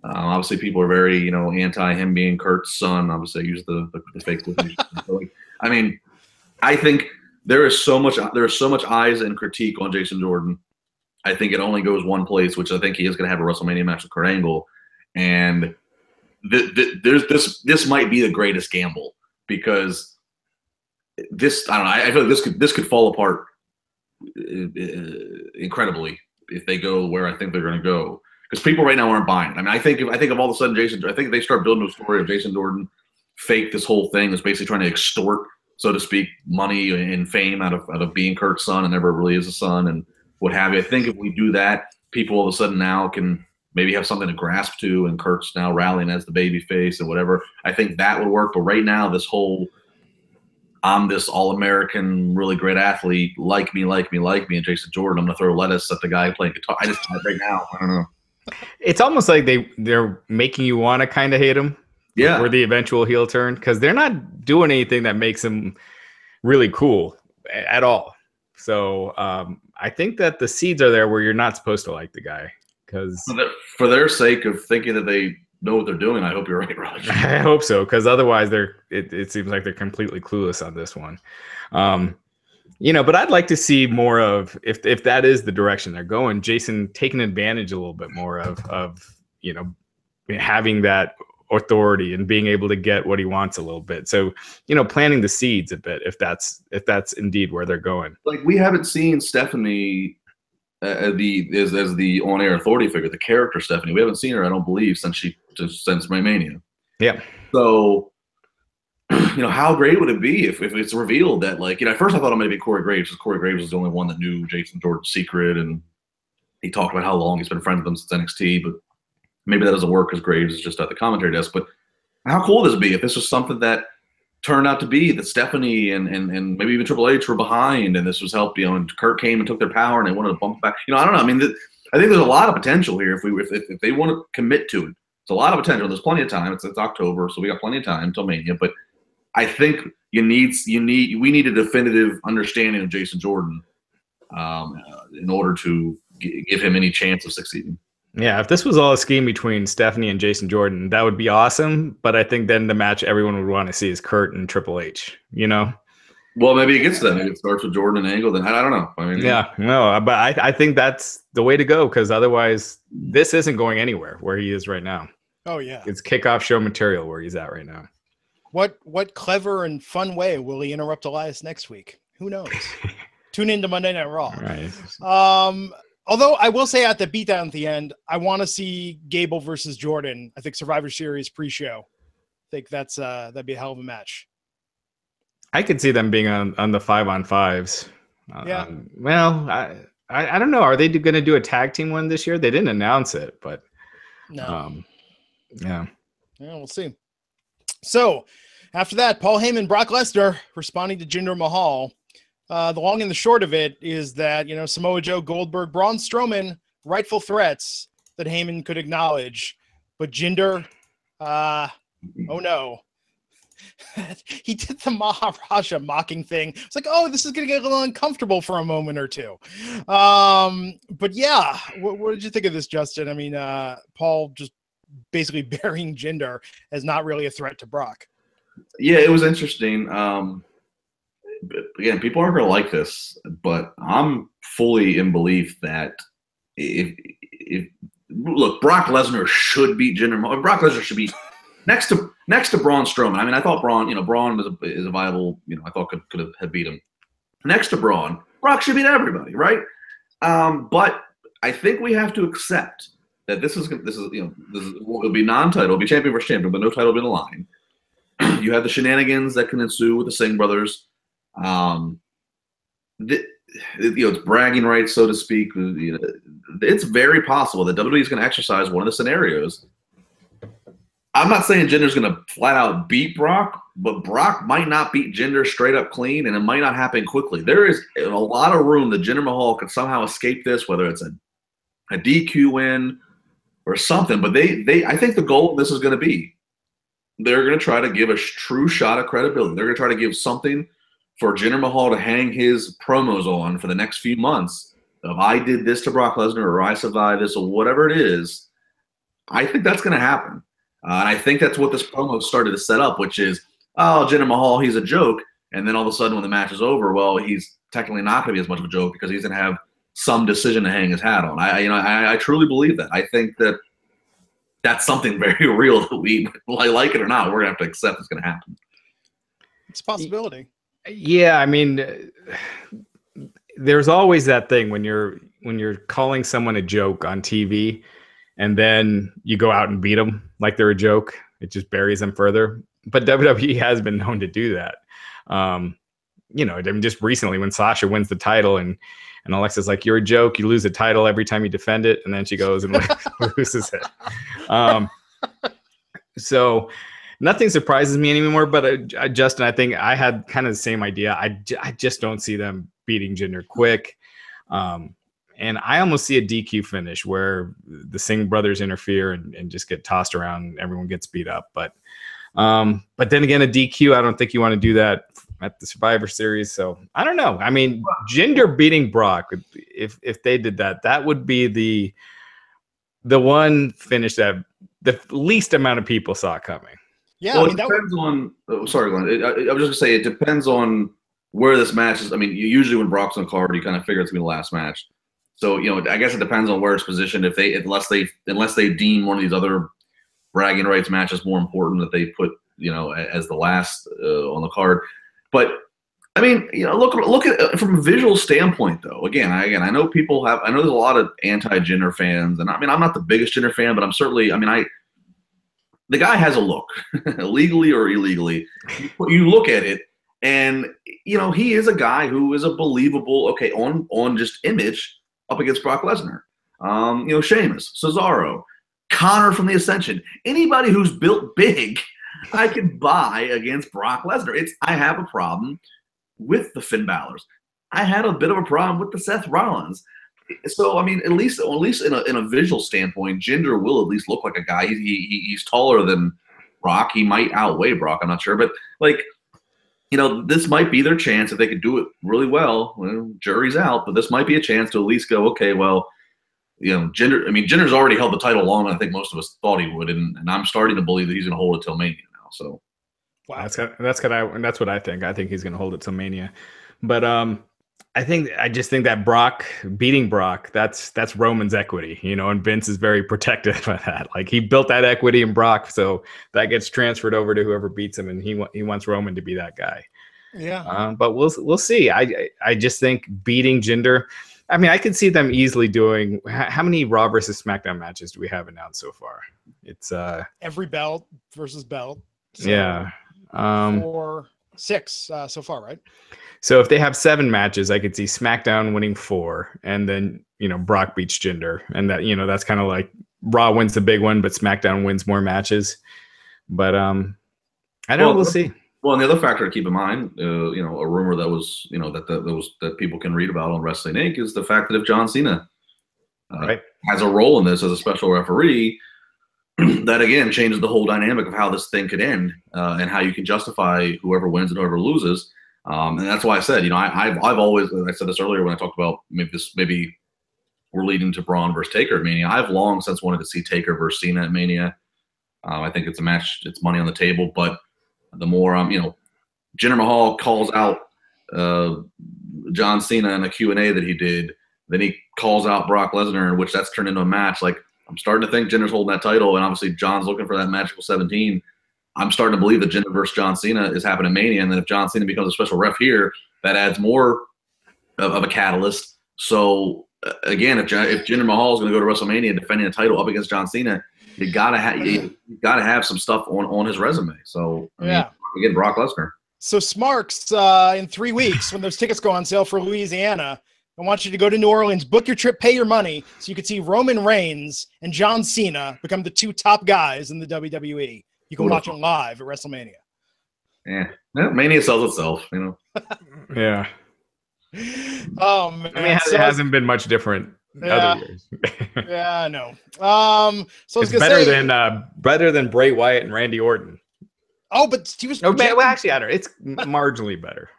Obviously, people are very, anti him being Kurt's son. Obviously, I use the fake. I mean, I think there is so much eyes and critique on Jason Jordan. I think it only goes one place, which I think he is going to have a WrestleMania match with Kurt Angle, and this might be the greatest gamble because this, I don't know. I feel like this could fall apart incredibly if they go where I think they're going to go. Because people right now aren't buying it. I mean, I think of all of a sudden I think if they start building a story of Jason Jordan fake this whole thing is basically trying to extort, so to speak, money and fame out of being Kurt's son and never really is a son and what have you. I think if we do that, people all of a sudden now can maybe have something to grasp to, and Kurt's now rallying as the baby face and whatever. I think that would work. But right now, this whole I'm this all-American, really great athlete, like me, and Jason Jordan, I'm going to throw lettuce at the guy playing guitar. I just right now, I don't know. It's almost like they're making you want to kind of hate him. Yeah. For the eventual heel turn, because they're not doing anything that makes him really cool at all. So I think that the seeds are there where you're not supposed to like the guy. Because for their sake of thinking that they know what they're doing, I hope you're right, Raj. I hope so, because otherwise it seems like they're completely clueless on this one. But I'd like to see more of, if that is the direction they're going, Jason taking advantage a little bit more of having that authority and being able to get what he wants a little bit. So, planting the seeds a bit, if that's indeed where they're going. Like, we haven't seen Stephanie as the on-air authority figure, the character Stephanie. We haven't seen her, I don't believe, since Mania. Yeah. So, how great would it be if it's revealed that, like, at first I thought it might be Corey Graves, because Corey Graves was the only one that knew Jason Jordan's secret, and he talked about how long he's been friends with them since NXT, but maybe that doesn't work because Graves is just at the commentary desk. But how cool would this be if this was something that turned out to be that Stephanie and maybe even Triple H were behind, and this was helped, and Kurt came and took their power and they wanted to bump back. I don't know. I mean, I think there's a lot of potential here if they want to commit to it. It's a lot of potential. There's plenty of time. It's October, so we got plenty of time until Mania. But I think we need a definitive understanding of Jason Jordan in order to give him any chance of succeeding. Yeah, if this was all a scheme between Stephanie and Jason Jordan, that would be awesome. But I think then the match everyone would want to see is Kurt and Triple H, Well, maybe it gets to that. Maybe it starts with Jordan and Angle. Then I don't know. I mean, yeah, no, but I think that's the way to go, because otherwise this isn't going anywhere where he is right now. Oh, yeah. It's kickoff show material where he's at right now. What clever and fun way will he interrupt Elias next week? Who knows? Tune into Monday Night Raw. Right. Although I will say at the beatdown at the end, I want to see Gable versus Jordan. I think Survivor Series pre-show. I think that'd be a hell of a match. I could see them being on the 5-on-5s. Yeah. Well, I don't know. Are they going to do a tag team one this year? They didn't announce it, but no. Yeah, we'll see. So after that, Paul Heyman, Brock Lesnar responding to Jinder Mahal. The long and the short of it is that, Samoa Joe, Goldberg, Braun Strowman, rightful threats that Heyman could acknowledge. But Jinder, oh no. He did the Maharaja mocking thing. It's like, oh, this is going to get a little uncomfortable for a moment or two. But yeah, what did you think of this, Justin? I mean, Paul just basically burying Jinder as not really a threat to Brock. Yeah, it was interesting. Again, people aren't going to like this, but I'm fully in belief that if look, Brock Lesnar should beat Jinder Mahal. Brock Lesnar should be next to Braun Strowman. I mean, I thought Braun is a viable, I thought could have beat him. Next to Braun, Brock should beat everybody, right? But I think we have to accept that this will be non-title, it'll be champion versus champion, but no title will be in the line. You have the shenanigans that can ensue with the Singh brothers. It's bragging rights, so to speak. It's very possible that WWE is going to exercise one of the scenarios. I'm not saying Jinder's going to flat out beat Brock, but Brock might not beat Jinder straight up clean, and it might not happen quickly. There is a lot of room that Jinder Mahal could somehow escape this, whether it's a DQ win or something. But I think the goal of this is going to be, they're going to try to give a true shot of credibility. They're going to try to give something for Jinder Mahal to hang his promos on for the next few months of, I did this to Brock Lesnar, or I survived this, or whatever it is. I think that's going to happen. And I think that's what this promo started to set up, which is, oh, Jinder Mahal, he's a joke. And then all of a sudden when the match is over, well, he's technically not going to be as much of a joke because he's going to have some decision to hang his hat on. I truly believe that. I think that that's something very real that we, like it or not, we're going to have to accept it's going to happen. It's a possibility. Yeah, I mean, there's always that thing when you're calling someone a joke on TV, and then you go out and beat them like they're a joke. It just buries them further. But WWE has been known to do that. I mean, just recently when Sasha wins the title and Alexa's like, you're a joke. You lose the title every time you defend it. And then she goes and loses it. So nothing surprises me anymore. But Justin, I think I had kind of the same idea. I just don't see them beating Jinder quick. And I almost see a DQ finish where the Singh brothers interfere and just get tossed around and everyone gets beat up. But then again, a DQ, I don't think you want to do that at the Survivor Series. So I don't know. I mean, Jinder beating Brock, if they did that, that would be the one finish that the least amount of people saw coming. Yeah, well, I mean, it depends on. Oh, sorry, Glenn. I was just gonna say it depends on where this match is. I mean, usually when Brock's on the card, you kind of figure it's gonna be the last match. So I guess it depends on where it's positioned. Unless they deem one of these other bragging rights matches more important, that they put as the last on the card. But I mean, look at it from a visual standpoint, though. Again, I know people have. I know there's a lot of anti-Jinder fans, and I mean, I'm not the biggest Jinder fan, but I'm certainly. I mean, the guy has a look, legally or illegally. You look at it, and he is a guy who is a believable, on just image up against Brock Lesnar. Sheamus, Cesaro, Connor from the Ascension, anybody who's built big, I can buy against Brock Lesnar. I have a problem with the Finn Balors. I had a bit of a problem with the Seth Rollins. So I mean, at least in a visual standpoint, Jinder will at least look like a guy. He's taller than Brock. He might outweigh Brock. I'm not sure, but this might be their chance if they could do it really well. Well, jury's out, but this might be a chance to at least go, okay, well, Jinder. I mean, Jinder's already held the title longer than I think most of us thought he would, and I'm starting to believe that he's going to hold it till Mania now. So, wow, that's what I think. I think he's going to hold it till Mania, but I just think that Brock beating Brock, that's Roman's equity, and Vince is very protective of that. Like, he built that equity in Brock, so that gets transferred over to whoever beats him, and he wants Roman to be that guy. Yeah. But we'll see. I just think beating Jinder. I mean, I could see them easily doing. How many Raw versus SmackDown matches do we have announced so far? It's every belt versus belt. So yeah. 6 so far, right? So if they have 7 matches, I could see SmackDown winning 4, and then Brock beats Jinder, and that that's kind of like Raw wins the big one, but SmackDown wins more matches. But I don't know. We'll see. Well, and the other factor to keep in mind, a rumor that was that people can read about on Wrestling Inc. is the fact that if John Cena has a role in this as a special referee, that again changes the whole dynamic of how this thing could end, and how you can justify whoever wins and whoever loses. And that's why I said, I've always, I said this earlier when I talked about maybe we're leading to Braun versus Taker at Mania. I've long since wanted to see Taker versus Cena at Mania. I think it's a match, it's money on the table, but the more Jinder Mahal calls out John Cena in a Q&A that he did, then he calls out Brock Lesnar, in which that's turned into a match. Like, I'm starting to think Jinder's holding that title, and obviously John's looking for that magical 17. I'm starting to believe that Jinder versus John Cena is happening at Mania, and then if John Cena becomes a special ref here, that adds more of a catalyst. So again, if Jinder Mahal is going to go to WrestleMania defending a title up against John Cena, you gotta have some stuff on his resume. So I mean, again, Brock Lesnar. So Smarks, in 3 weeks, when those tickets go on sale for Louisiana, I want you to go to New Orleans, book your trip, pay your money, so you can see Roman Reigns and John Cena become the 2 top guys in the WWE. You can watch them live at WrestleMania. Yeah, Mania sells itself, you know. Yeah. Oh man, I mean, it hasn't been much different other years. Yeah, I know. So it's better than Bray Wyatt and Randy Orton. Oh, but he was. No, well, actually, I don't know. It's marginally better.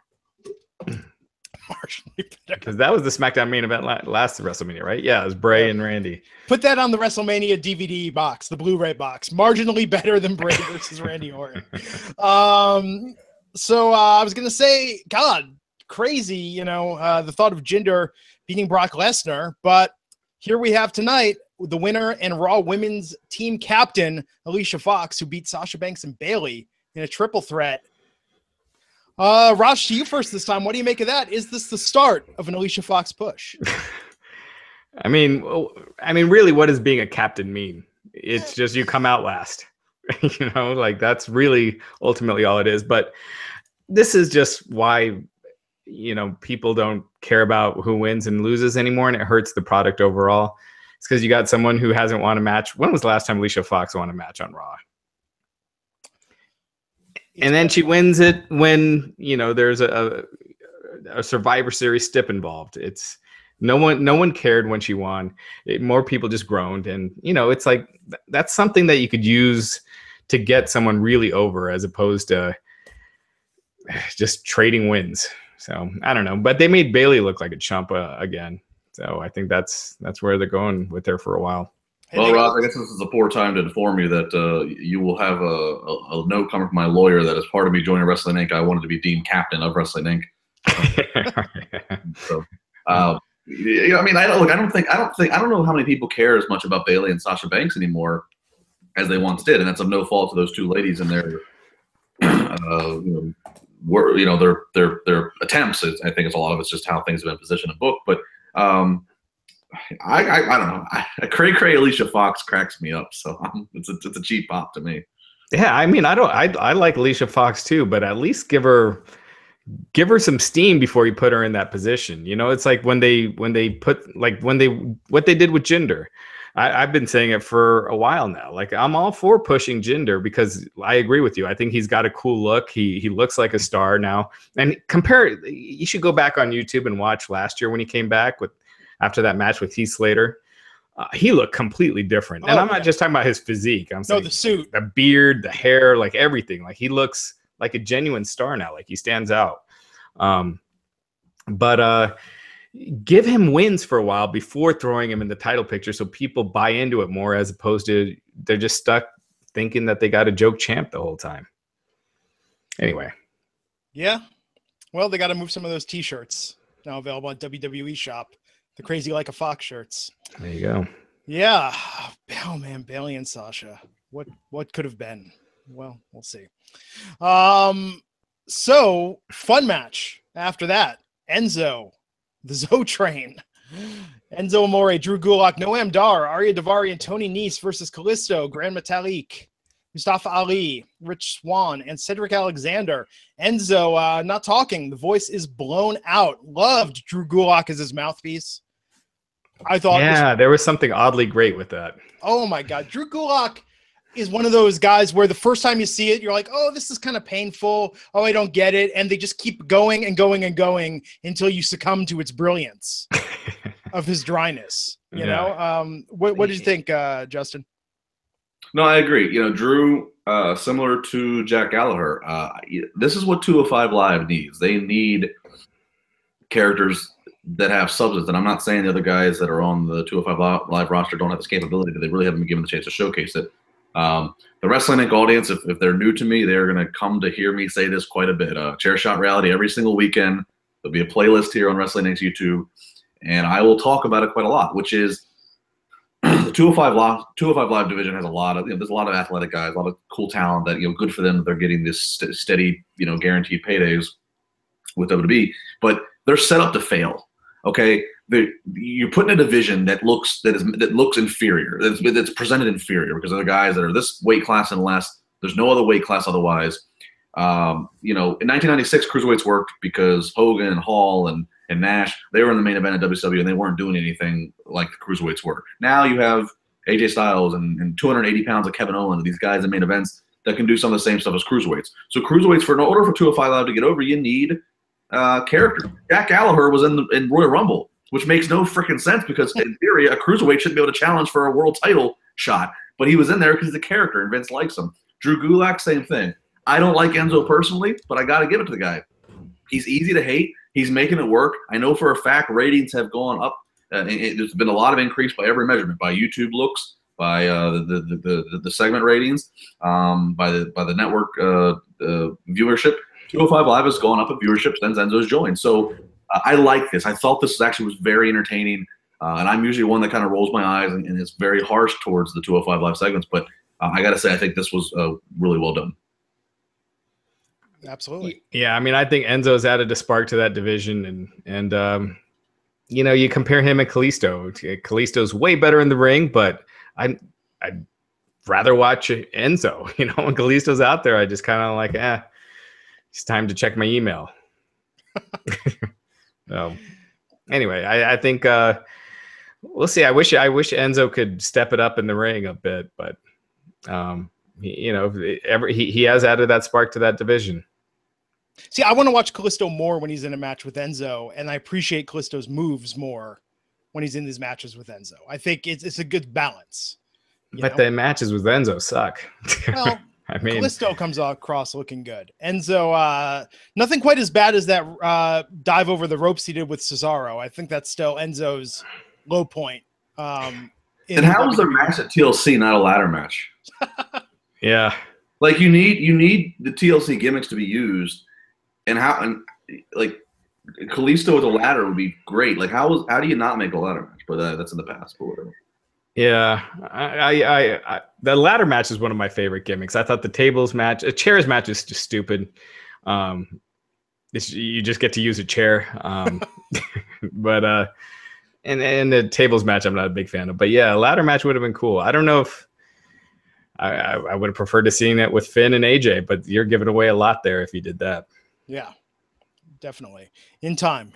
Marginally better. Because that was the SmackDown main event last WrestleMania, right? Yeah, it was Bray and Randy. Put that on the WrestleMania DVD box, the Blu-ray box. Marginally better than Bray versus Randy Orton. So I was gonna say, God, crazy, you know, the thought of Jinder beating Brock Lesnar, but here we have tonight the winner and Raw Women's Team Captain Alicia Fox, who beat Sasha Banks and Bayley in a triple threat. Raj, to you first this time. What do you make of that? Is this the start of an Alicia Fox push? I mean, really, what does being a captain mean? It's just you come out last. You know, like that's really ultimately all it is. But this is just why, you know, people don't care about who wins and loses anymore, and it hurts the product overall. It's because you got someone who hasn't won a match. When was the last time Alicia Fox won a match on Raw? And then she wins it when, you know, there's a Survivor Series stip involved. It's no one cared when she won. More people just groaned, and you know, it's like that's something that you could use to get someone really over, as opposed to just trading wins. So I don't know, but they made Bayley look like a chump again. So I think that's where they're going with her for a while. Well, Rob, I guess this is a poor time to inform you that you will have a note coming from my lawyer that as part of me joining Wrestling Inc., I wanted to be deemed captain of Wrestling Inc. So, you know, I mean, I don't know how many people care as much about Bayley and Sasha Banks anymore as they once did, and that's of no fault to those two ladies and their, their attempts. I think it's a lot of it's just how things have been positioned and booked, but. I don't know. Cray Alicia Fox cracks me up, so it's a cheap pop to me. Yeah, I mean, I like Alicia Fox too, but at least give her some steam before you put her in that position. You know, it's like what they did with Jinder. I've been saying it for a while now. Like, I'm all for pushing Jinder because I agree with you. I think he's got a cool look. He looks like a star now. And you should go back on YouTube and watch last year when he came back after that match with Heath Slater. He looked completely different. And I'm not just talking about his physique. I'm saying the suit, the beard, the hair, like everything. Like, he looks like a genuine star now. Like, he stands out. But give him wins for a while before throwing him in the title picture so people buy into it more, as opposed to they're just stuck thinking that they got a joke champ the whole time. Anyway. Yeah. Well, they got to move some of those T-shirts now available at WWE Shop. The Crazy Like a Fox shirts. There you go. Yeah. Oh man, Bayley and Sasha. What could have been? Well, we'll see. So fun match after that. Enzo, the Zo Train. Enzo Amore, Drew Gulak, Noam Dar, Arya Davari, and Tony Nese versus Kalisto, Grand Metalik, Mustafa Ali, Rich Swann, and Cedric Alexander. Enzo not talking. The voice is blown out. Loved Drew Gulak as his mouthpiece. I thought. Yeah, there was something oddly great with that. Oh, my God. Drew Gulak is one of those guys where the first time you see it, you're like, oh, this is kind of painful. Oh, I don't get it. And they just keep going and going and going until you succumb to its brilliance of his dryness. You know? What did you think, Justin? No, I agree. You know, Drew, similar to Jack Gallagher, this is what 205 Live needs. They need characters that have substance. And I'm not saying the other guys that are on the 205 Live roster don't have this capability, but they really haven't been given the chance to showcase it. The Wrestling Inc. audience, if they're new to me, they're going to come to hear me say this quite a bit. Chair Shot Reality every single weekend. There'll be a playlist here on Wrestling Inc.'s YouTube, and I will talk about it quite a lot, which is the 205 Live division has a lot of, there's a lot of athletic guys, a lot of cool talent that, good for them that they're getting this steady, guaranteed paydays with WWE, but they're set up to fail. Okay, you're putting a division that looks inferior, that's presented inferior because of the guys that are this weight class and less. There's no other weight class otherwise. In 1996, cruiserweights worked because Hogan and Hall and Nash, they were in the main event at WCW and they weren't doing anything like the cruiserweights were. Now you have AJ Styles and 280 pounds of Kevin Owens, these guys in main events that can do some of the same stuff as cruiserweights. So cruiserweights, in order for 205 Live to get over, you need character. Jack Gallagher was in Royal Rumble, which makes no freaking sense because in theory, a cruiserweight shouldn't be able to challenge for a world title shot, but he was in there because he's a character and Vince likes him. Drew Gulak, same thing. I don't like Enzo personally, but I got to give it to the guy. He's easy to hate. He's making it work. I know for a fact ratings have gone up. There's been a lot of increase by every measurement, by YouTube looks, by the segment ratings, by the network viewership. 205 Live has gone up in viewership since Enzo's joined. So I like this. I thought this was very entertaining, and I'm usually one that kind of rolls my eyes and is very harsh towards the 205 Live segments. But I got to say, I think this was really well done. Absolutely. Yeah, I mean, I think Enzo's added a spark to that division, and you compare him and Kalisto. Kalisto's way better in the ring, but I'd rather watch Enzo. When Kalisto's out there, I just kind of like, it's time to check my email. Anyway, I think we'll see. I wish Enzo could step it up in the ring a bit, but he has added that spark to that division. See, I want to watch Kalisto more when he's in a match with Enzo, and I appreciate Kalisto's moves more when he's in these matches with Enzo. I think it's a good balance. But the matches with Enzo suck. Well, I mean, Kalisto comes across looking good. Enzo, nothing quite as bad as that dive over the ropes he did with Cesaro. I think that's still Enzo's low point. And how was their match at TLC not a ladder match? Yeah. Like you need the TLC gimmicks to be used. And Kalisto with a ladder would be great. Like how do you not make a ladder match? But that's in the past, but whatever. Yeah, I the ladder match is one of my favorite gimmicks. I thought the tables match, a chairs match is just stupid. You just get to use a chair. But and the tables match I'm not a big fan of. But yeah, a ladder match would have been cool. I don't know if I would have preferred to seeing it with Finn and AJ, but you're giving away a lot there if you did that. Yeah, definitely. In time.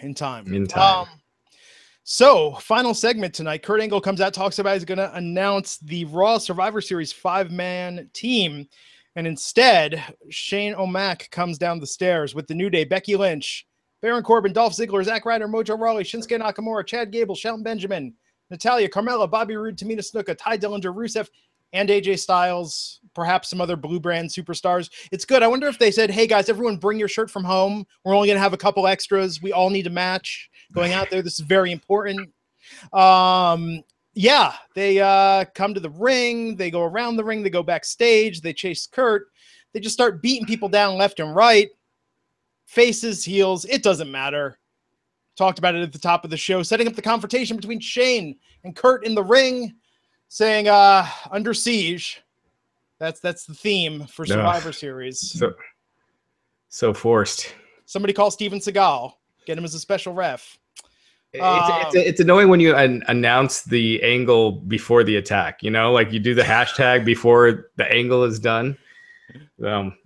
So, final segment tonight. Kurt Angle comes out, talks about he's going to announce the Raw Survivor Series 5-man team. And instead, Shane O'Mac comes down the stairs with the New Day, Becky Lynch, Baron Corbin, Dolph Ziggler, Zack Ryder, Mojo Rawley, Shinsuke Nakamura, Chad Gable, Shelton Benjamin, Natalya, Carmella, Bobby Roode, Tamina Snuka, Ty Dillinger, Rusev, and AJ Styles, perhaps some other blue brand superstars. It's good. I wonder if they said, hey guys, everyone bring your shirt from home. We're only going to have a couple extras. We all need a match going out there. This is very important. Yeah, they come to the ring. They go around the ring. They go backstage. They chase Kurt. They just start beating people down left and right. Faces, heels, it doesn't matter. Talked about it at the top of the show, setting up the confrontation between Shane and Kurt in the ring, saying under siege. That's the theme for Survivor Series. So forced. Somebody call Steven Seagal. Get him as a special ref. It's annoying when you announce the angle before the attack. Like you do the hashtag before the angle is done.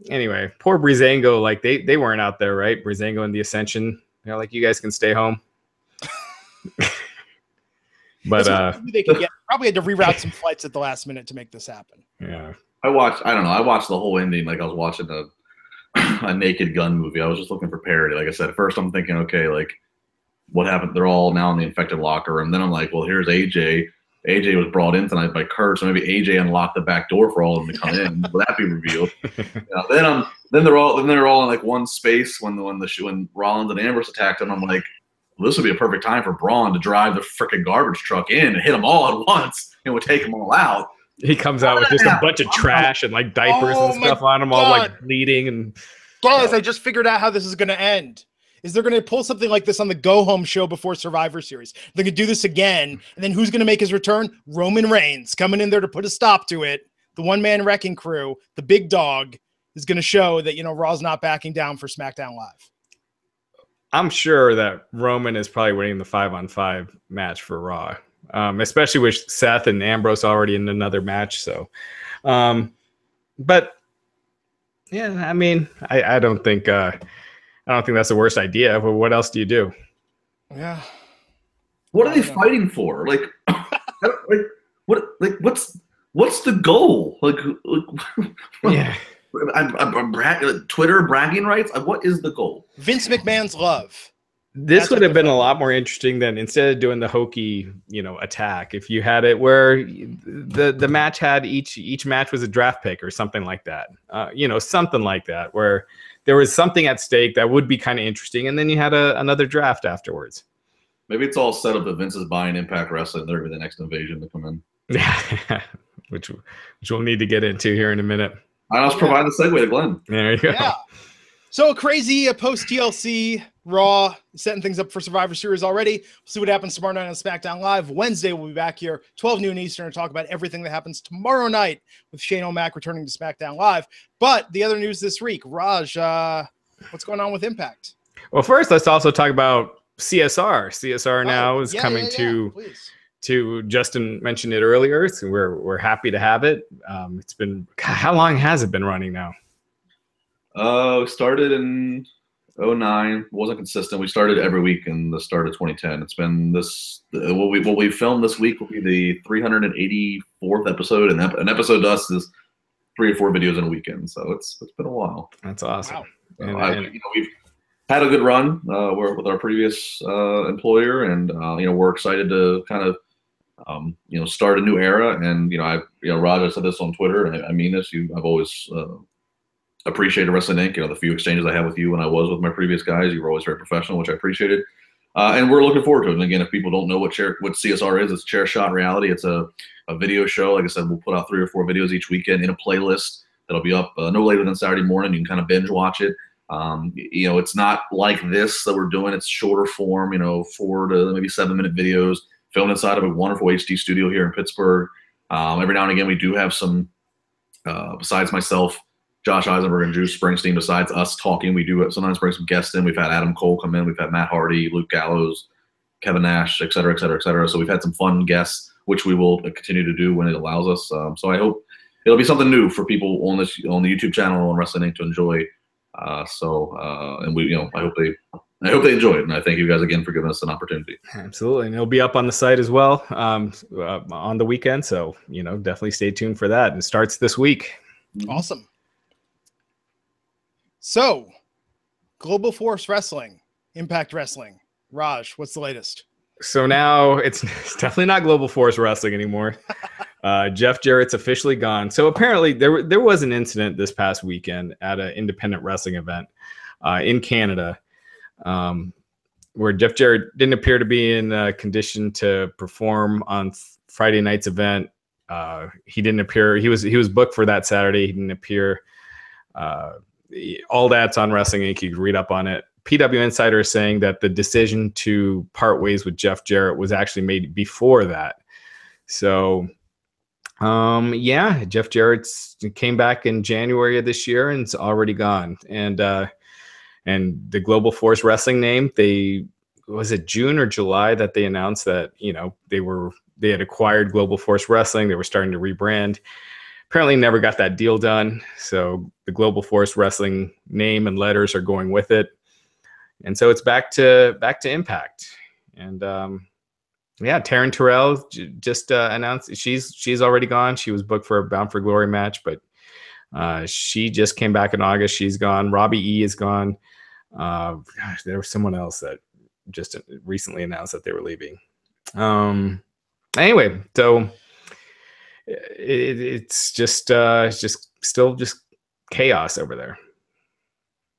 Anyway, poor Breezango. Like they weren't out there, right? Breezango and the Ascension. They're like, you guys can stay home. But they could probably had to reroute some flights at the last minute to make this happen. Yeah. I watched the whole ending like I was watching a Naked Gun movie. I was just looking for parody. Like I said, at first I'm thinking, okay, like what happened? They're all now in the infected locker room. Then I'm like, well, here's AJ. AJ was brought in tonight by Kurt, so maybe AJ unlocked the back door for all of them to come in. Will that be revealed? Then they're all in like one space when Rollins and Ambrose attacked them. I'm like, well, this would be a perfect time for Braun to drive the freaking garbage truck in and hit them all at once. It would take them all out. He comes out with just a bunch of trash and like diapers and stuff on him, all like bleeding. And guys, I just figured out how this is going to end. is they're going to pull something like this on the go-home show before Survivor Series. They're going to do this again, and then who's going to make his return? Roman Reigns coming in there to put a stop to it. The one-man wrecking crew, the big dog, is going to show that, Raw's not backing down for SmackDown Live. I'm sure that Roman is probably winning the 5-on-5 match for Raw, especially with Seth and Ambrose already in another match. So, but yeah, I mean, I don't think that's the worst idea. But what else do you do? Yeah. What are they fighting for? Like, what's the goal? Yeah. Twitter bragging rights. What is the goal? Vince McMahon's love. This would have been a lot more interesting than instead of doing the hokey, attack. If you had it where the match had each match was a draft pick or something like that. Something like that where there was something at stake that would be kind of interesting, and then you had another draft afterwards. Maybe it's all set up that Vince is buying Impact Wrestling. They're the next invasion to come in. Yeah, which we'll need to get into here in a minute. I also provide the segue to Glenn. There you go. Yeah. So a crazy post-TLC Raw, setting things up for Survivor Series already. We'll see what happens tomorrow night on SmackDown Live. Wednesday, we'll be back here, 12 noon Eastern, to talk about everything that happens tomorrow night with Shane O'Mac returning to SmackDown Live. But the other news this week, Raj, what's going on with Impact? Well, first, let's also talk about CSR. CSR now is coming to Justin mentioned it earlier, so we're happy to have it. It's been, how long has it been running now? We started in 2009. Wasn't consistent. We started every week in the start of 2010. It's been what we filmed this week will be the 384th episode, and an episode to us is 3 or 4 videos in a weekend. So it's been a while. That's awesome. Wow. We've had a good run with our previous employer, and we're excited to kind of start a new era. And Raj, I said this on Twitter, and I mean this. I've always appreciated Wrestling Inc. The few exchanges I had with you when I was with my previous guys, you were always very professional, which I appreciated. And we're looking forward to it. And again, if people don't know what CSR is, it's Chair Shot Reality. It's a video show. Like I said, we'll put out 3 or 4 videos each weekend in a playlist that'll be up no later than Saturday morning. You can kind of binge watch it. It's not like this that we're doing. It's shorter form, 4 to maybe 7-minute videos filmed inside of a wonderful HD studio here in Pittsburgh. Every now and again, we do have some, besides myself, Josh Eisenberg and Drew Springsteen, besides us talking, we do sometimes bring some guests in. We've had Adam Cole come in. We've had Matt Hardy, Luke Gallows, Kevin Nash, et cetera, et cetera, et cetera. So we've had some fun guests, which we will continue to do when it allows us. So I hope it'll be something new for people on the YouTube channel on Wrestling Inc. to enjoy. And we, I hope they enjoy it. And I thank you guys again for giving us an opportunity. Absolutely. And it'll be up on the site as well on the weekend. So, definitely stay tuned for that. It starts this week. Awesome. So, Global Force Wrestling, Impact Wrestling. Raj, what's the latest? So now it's definitely not Global Force Wrestling anymore. Jeff Jarrett's officially gone. So apparently there was an incident this past weekend at an independent wrestling event in Canada where Jeff Jarrett didn't appear to be in condition to perform on Friday night's event. He didn't appear. He was booked for that Saturday. He didn't appear. All that's on Wrestling Inc. You can read up on it. PW Insider is saying that the decision to part ways with Jeff Jarrett was actually made before that. So, Jeff Jarrett came back in January of this year and it's already gone. And the Global Force Wrestling name, was it June or July that they announced that, they had acquired Global Force Wrestling. They were starting to rebrand. Apparently never got that deal done. So the Global Force Wrestling name and letters are going with it. And so it's back to Impact. And Taryn Terrell just announced she's already gone. She was booked for a Bound for Glory match, but she just came back in August. She's gone. Robbie E is gone. There was someone else that just recently announced that they were leaving. Anyway, so it's just still chaos over there.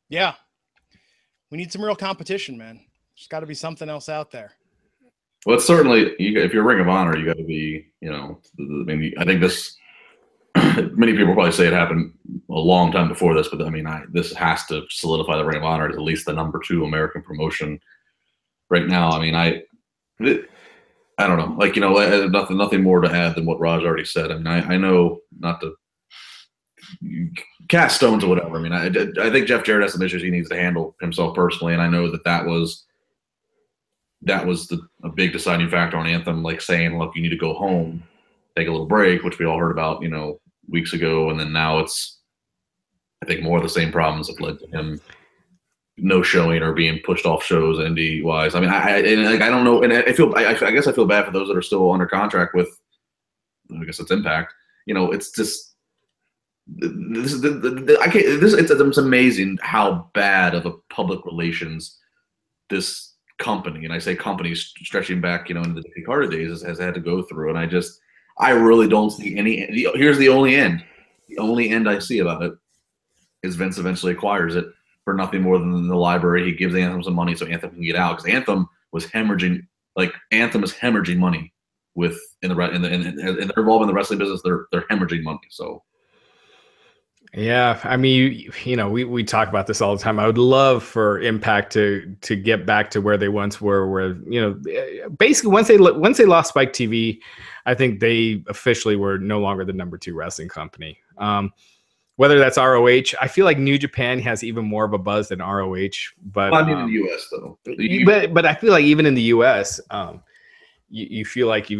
Yeah. We need some real competition, man. There's got to be something else out there. Well, it's certainly, if you're Ring of Honor, you got to be, I think this, many people probably say it happened a long time before this, but I mean, this has to solidify the Ring of Honor as at least the #2 American promotion right now. I mean, I don't know, like, nothing more to add than what Raj already said. I mean, I know not to cast stones or whatever. I mean, I think Jeff Jarrett has some issues he needs to handle himself personally, and I know that was a big deciding factor on Anthem, like saying, look, you need to go home, take a little break, which we all heard about, weeks ago. And then now it's, I think, more of the same problems have led to him no showing or being pushed off shows indie wise. I mean, I don't know. And I guess I feel bad for those that are still under contract with, I guess it's Impact. It's just, it's amazing how bad of a public relations this company, and I say companies stretching back, into the Dick Carter days, has had to go through. And I really don't see any. Here's the only end. The only end I see about it is Vince eventually acquires it for nothing more than the library. He gives Anthem some money so Anthem can get out, because Anthem was hemorrhaging. Like, Anthem is hemorrhaging money and they're involved in the wrestling business. They're hemorrhaging money. So. Yeah, I mean, we talk about this all the time. I would love for Impact to get back to where they once were, where basically once they lost Spike TV, I think they officially were no longer the #2 wrestling company. Whether that's ROH, I feel like New Japan has even more of a buzz than ROH. But I mean, in the US though, but I feel like even in the US, you feel like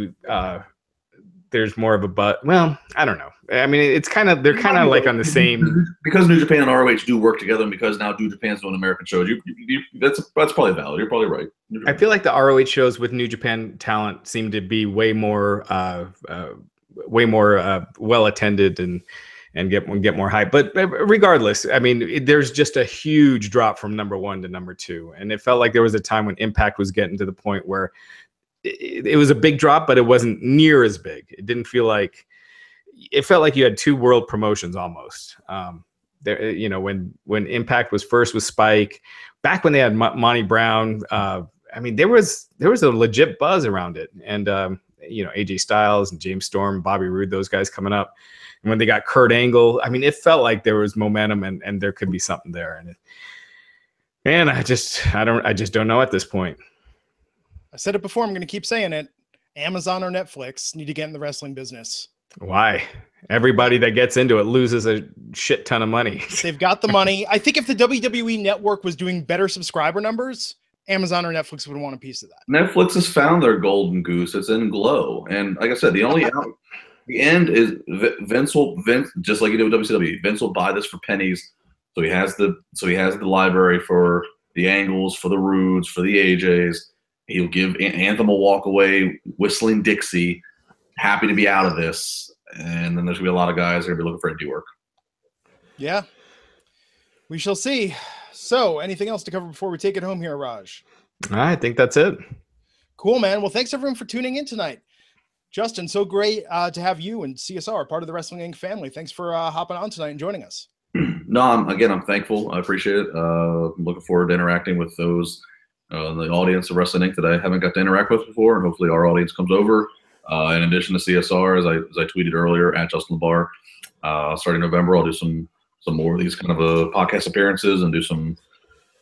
there's more of a Well, I don't know. I mean, they're kind of like on the same. Because New Japan and ROH do work together, and because now New Japan's doing American shows, that's probably valid. You're probably right. I feel like the ROH shows with New Japan talent seem to be way more well attended and get more hype. But regardless, I mean, there's just a huge drop from #1 to #2, and it felt like there was a time when Impact was getting to the point where it was a big drop, but it wasn't near as big. It didn't feel like. It felt like you had two world promotions almost. When Impact was first with Spike, back when they had Monty Brown, I mean, there was a legit buzz around it, and AJ Styles and James Storm, Bobby Roode, those guys coming up. And when they got Kurt Angle, I mean, it felt like there was momentum and there could be something there. And I just don't know at this point. I said it before, I'm going to keep saying it. Amazon or Netflix need to get in the wrestling business. Why? Everybody that gets into it loses a shit ton of money. They've got the money. I think if the WWE Network was doing better subscriber numbers, Amazon or Netflix would want a piece of that. Netflix has found their golden goose. It's in Glow. And like I said, the end is Vince, just like he did with WCW, Vince will buy this for pennies. So he has the library for the Angles, for the Roods, for the AJs. He'll give Anthem a walk away, whistling Dixie, happy to be out of this. And then there's going to be a lot of guys that are going to be looking for indie work. Yeah. We shall see. So anything else to cover before we take it home here, Raj? I think that's it. Cool, man. Well, thanks everyone for tuning in tonight. Justin, so great to have you and CSR, part of the Wrestling Inc. family. Thanks for hopping on tonight and joining us. No, I'm thankful. I appreciate it. I'm looking forward to interacting with those the audience of Wrestling Inc. that I haven't got to interact with before, and hopefully our audience comes over. In addition to CSR, as I tweeted earlier, at Justin LaBar, starting November, I'll do some more of these kind of podcast appearances and do some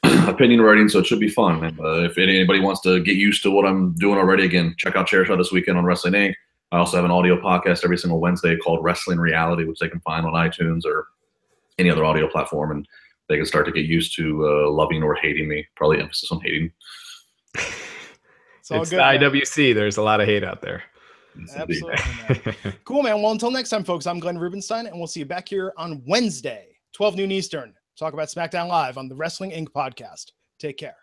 opinion writing, so it should be fun. And, if anybody wants to get used to what I'm doing already, again, check out Chair Shot this weekend on Wrestling Inc. I also have an audio podcast every single Wednesday called Wrestling Reality, which they can find on iTunes or any other audio platform, and they can start to get used to loving or hating me. Probably emphasis on hating. It's all it's good, the man. IWC. There's a lot of hate out there. Absolutely, man. Cool, man. Well, until next time, folks, I'm Glenn Rubenstein, and we'll see you back here on Wednesday, 12 noon Eastern. Talk about SmackDown Live on the Wrestling Inc. podcast. Take care.